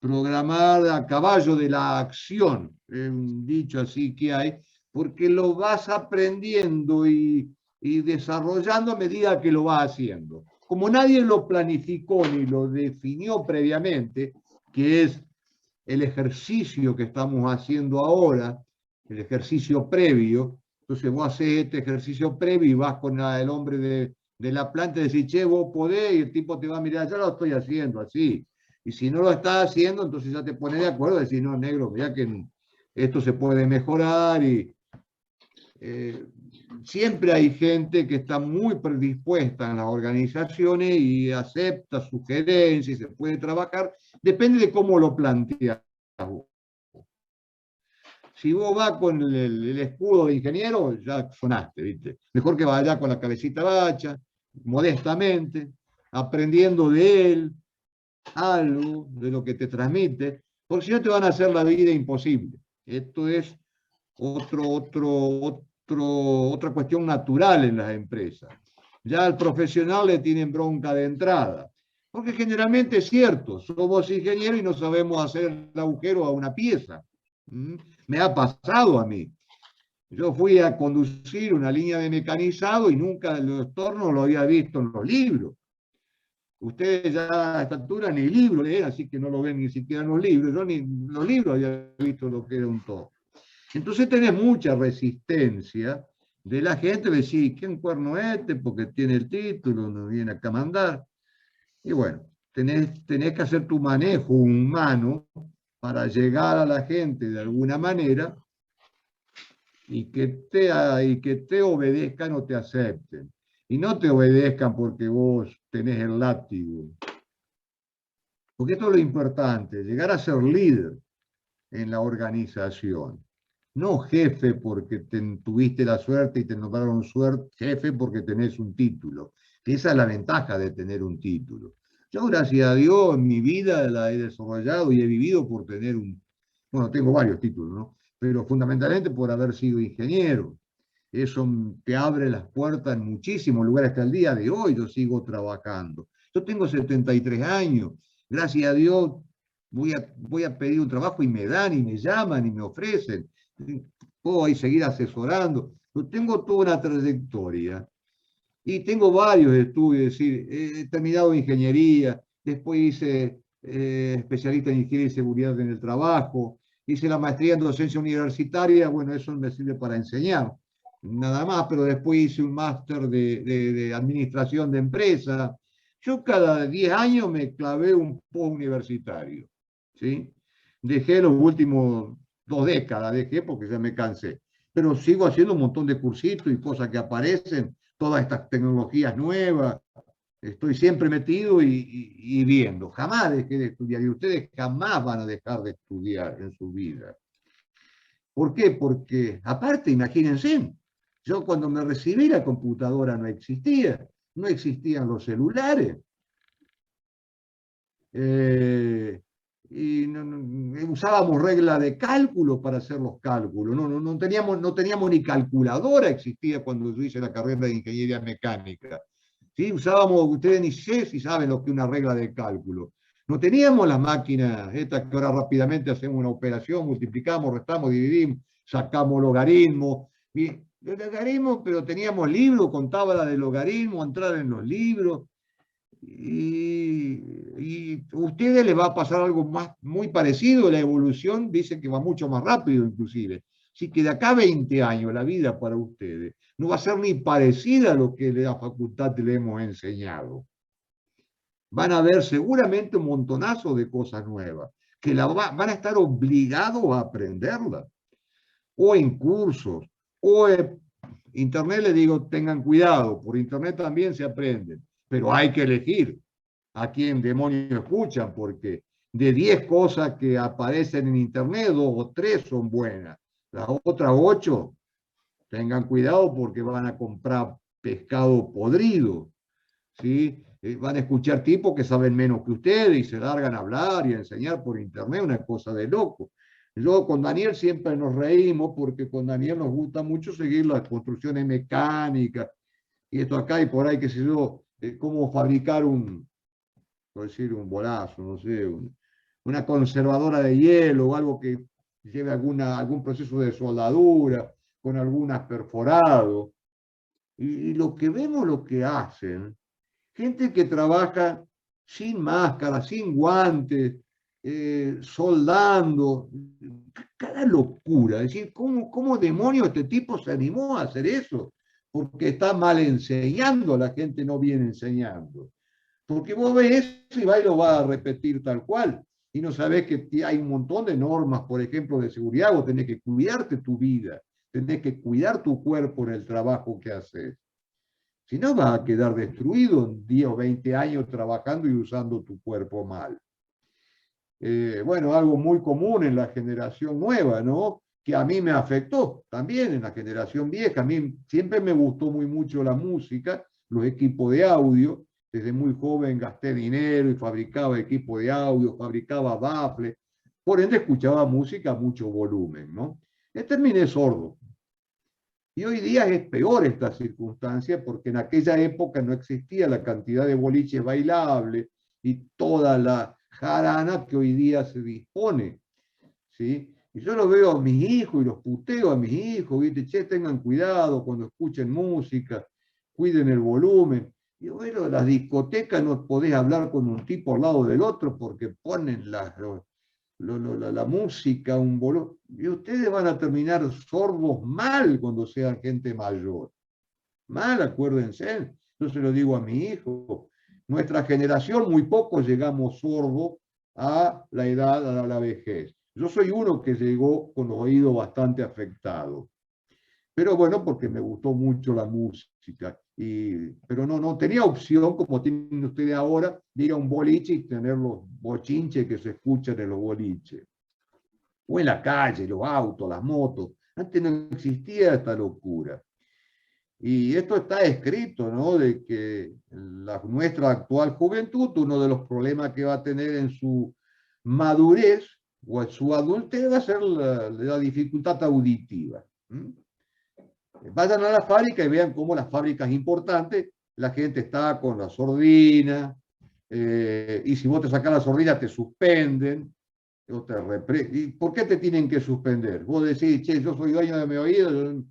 programar a caballo de la acción, es un dicho así que hay, porque lo vas aprendiendo y desarrollando a medida que lo vas haciendo. Como nadie lo planificó ni lo definió previamente, que es el ejercicio que estamos haciendo ahora, el ejercicio previo, entonces vos haces este ejercicio previo y vas con el hombre de la planta y decís, che, vos podés, y el tipo te va a mirar, ya lo estoy haciendo así. Y si no lo estás haciendo, entonces ya te pones de acuerdo y decís, no, negro, ya que esto se puede mejorar y siempre hay gente que está muy predispuesta en las organizaciones y acepta sugerencias y se puede trabajar, depende de cómo lo planteas vos. Si vos vas con el escudo de ingeniero, ya sonaste, ¿viste? Mejor que vaya con la cabecita baja, modestamente, aprendiendo de él algo, de lo que te transmite, porque si no te van a hacer la vida imposible. Esto es otra cuestión natural en las empresas. Ya al profesional le tienen bronca de entrada, porque generalmente es cierto, somos ingenieros y no sabemos hacer el agujero a una pieza. Me ha pasado a mí. Yo fui a conducir una línea de mecanizado y nunca los tornos lo había visto en los libros. Ustedes ya a esta altura ni libros leen, así que no lo ven ni siquiera en los libros. Yo ni en los libros había visto lo que era un torno. Entonces tenés mucha resistencia de la gente, de decir, ¿quién cuerno es este? Porque tiene el título, no viene acá a mandar. Y bueno, tenés que hacer tu manejo humano para llegar a la gente de alguna manera y que te obedezcan o te acepten. Y no te obedezcan porque vos tenés el látigo. Porque esto es lo importante, llegar a ser líder en la organización. No jefe porque tuviste la suerte y te nombraron jefe porque tenés un título. Esa es la ventaja de tener un título. Yo, gracias a Dios, en mi vida la he desarrollado y he vivido por tener bueno, tengo varios títulos, ¿no? Pero fundamentalmente por haber sido ingeniero. Eso te abre las puertas en muchísimos lugares. Hasta el día de hoy yo sigo trabajando. Yo tengo 73 años. Gracias a Dios voy a pedir un trabajo y me dan y me llaman y me ofrecen. Puedo ahí seguir asesorando. Yo tengo toda una trayectoria y tengo varios estudios. Es decir, he terminado ingeniería, después hice especialista en ingeniería y seguridad en el trabajo, hice la maestría en docencia universitaria. Bueno, eso me sirve para enseñar nada más, pero después hice un máster de administración de empresas. Yo cada 10 años me clavé un postuniversitario, ¿sí? Dejé los últimos 2 décadas, dejé porque ya me cansé, pero sigo haciendo un montón de cursitos y cosas que aparecen, todas estas tecnologías nuevas, estoy siempre metido y viendo. Jamás dejé de estudiar y ustedes jamás van a dejar de estudiar en su vida. ¿Por qué? Porque, aparte, imagínense, yo cuando me recibí la computadora no existía, no existían los celulares. Y usábamos regla de cálculo para hacer los cálculos. No teníamos ni calculadora, existía cuando yo hice la carrera de ingeniería mecánica. ¿Sí? Usábamos, ustedes ni sé si saben lo que es una regla de cálculo. No teníamos las máquinas estas que ahora rápidamente hacemos una operación, multiplicamos, restamos, dividimos, sacamos logaritmos. Logaritmos, pero teníamos libros con tabla de logaritmo, entrar en los libros. Y a ustedes les va a pasar algo muy parecido. La evolución dice que va mucho más rápido inclusive. Así que de acá a 20 años la vida para ustedes no va a ser ni parecida a lo que de la facultad le hemos enseñado. Van a ver seguramente un montonazo de cosas nuevas que van a estar obligados a aprenderlas. O en cursos, o en internet. Les digo, tengan cuidado, por internet también se aprende, pero hay que elegir a quién demonios escuchan, porque de 10 cosas que aparecen en internet, 2 o 3 son buenas. Las otras 8, tengan cuidado porque van a comprar pescado podrido, ¿sí? Van a escuchar tipos que saben menos que ustedes y se largan a hablar y a enseñar por internet, una cosa de loco. Yo con Daniel siempre nos reímos porque con Daniel nos gusta mucho seguir las construcciones mecánicas y esto acá y por ahí, qué sé yo, cómo fabricar por decir, un bolazo, no sé, una conservadora de hielo o algo que lleve algún proceso de soldadura con algunas perforados. Y lo que vemos, lo que hacen, gente que trabaja sin máscara, sin guantes, soldando, cada locura. Es decir, ¿cómo demonios este tipo se animó a hacer eso? Porque está mal enseñando, la gente no viene enseñando. Porque vos ves eso y va y lo va a repetir tal cual. Y no sabés que hay un montón de normas, por ejemplo, de seguridad. Vos tenés que cuidarte tu vida, tenés que cuidar tu cuerpo en el trabajo que haces. Si no, vas a quedar destruido en 10 o 20 años trabajando y usando tu cuerpo mal. Bueno, algo muy común en la generación nueva, ¿no? Que a mí me afectó también en la generación vieja. A mí siempre me gustó muy mucho la música, los equipos de audio. Desde muy joven gasté dinero y fabricaba equipos de audio, fabricaba baffles. Por ende, escuchaba música a mucho volumen, ¿no? Y terminé sordo. Y hoy día es peor esta circunstancia porque en aquella época no existía la cantidad de boliches bailables y toda la jarana que hoy día se dispone, ¿sí? Y yo lo veo a mis hijos y los puteo a mis hijos, ¿viste? Che, tengan cuidado cuando escuchen música, cuiden el volumen. Y bueno, las discotecas no podés hablar con un tipo al lado del otro porque ponen la música, un volumen. Y ustedes van a terminar sordos mal cuando sean gente mayor. Mal, acuérdense. Yo se lo digo a mi hijo. Nuestra generación, muy poco llegamos sordos a la edad, a la vejez. Yo soy uno que llegó con los oídos bastante afectados. Pero bueno, porque me gustó mucho la música. Pero no tenía opción, como tienen ustedes ahora, de ir a un boliche y tener los bochinches que se escuchan en los boliches. O en la calle, los autos, las motos. Antes no existía esta locura. Y esto está escrito, ¿no? De que nuestra actual juventud, uno de los problemas que va a tener en su madurez o en su adultez va a ser la dificultad auditiva. Vayan a la fábrica y vean cómo las fábricas importantes, la gente está con la sordina, y si vos te sacás la sordina te suspenden, o ¿Y por qué te tienen que suspender? Vos decís, che, yo soy dueño de mi oído,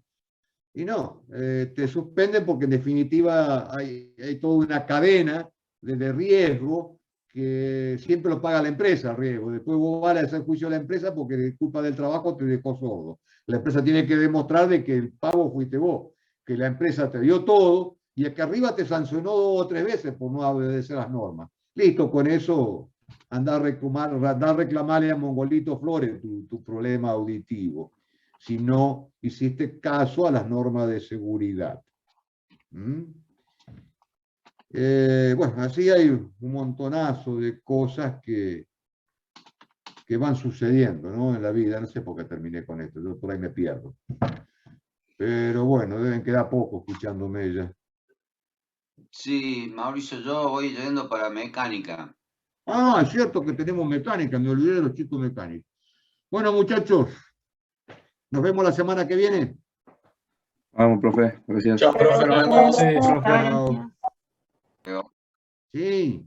y no, te suspenden porque en definitiva hay toda una cadena de riesgo que siempre lo paga la empresa, el riesgo. Después vos vas a hacer juicio a la empresa porque de culpa del trabajo te dejó sordo. La empresa tiene que demostrar de que el pago fuiste vos, que la empresa te dio todo y acá arriba te sancionó 2 o 3 veces por no obedecer las normas. Listo, con eso andar a reclamarle a Mongolito Flores tu problema auditivo, si no hiciste caso a las normas de seguridad. Bueno, así hay un montonazo de cosas que van sucediendo, ¿no? En la vida. No sé por qué terminé con esto, yo por ahí me pierdo. Pero bueno, deben quedar poco escuchándome ya. Sí, Mauricio, yo voy yendo para mecánica. Ah, es cierto que tenemos mecánica, me olvidé de los chicos mecánicos. Bueno, muchachos, nos vemos la semana que viene. Vamos, profe. Gracias. Chao, profe. Nos vemos. Sí, profe. Sí.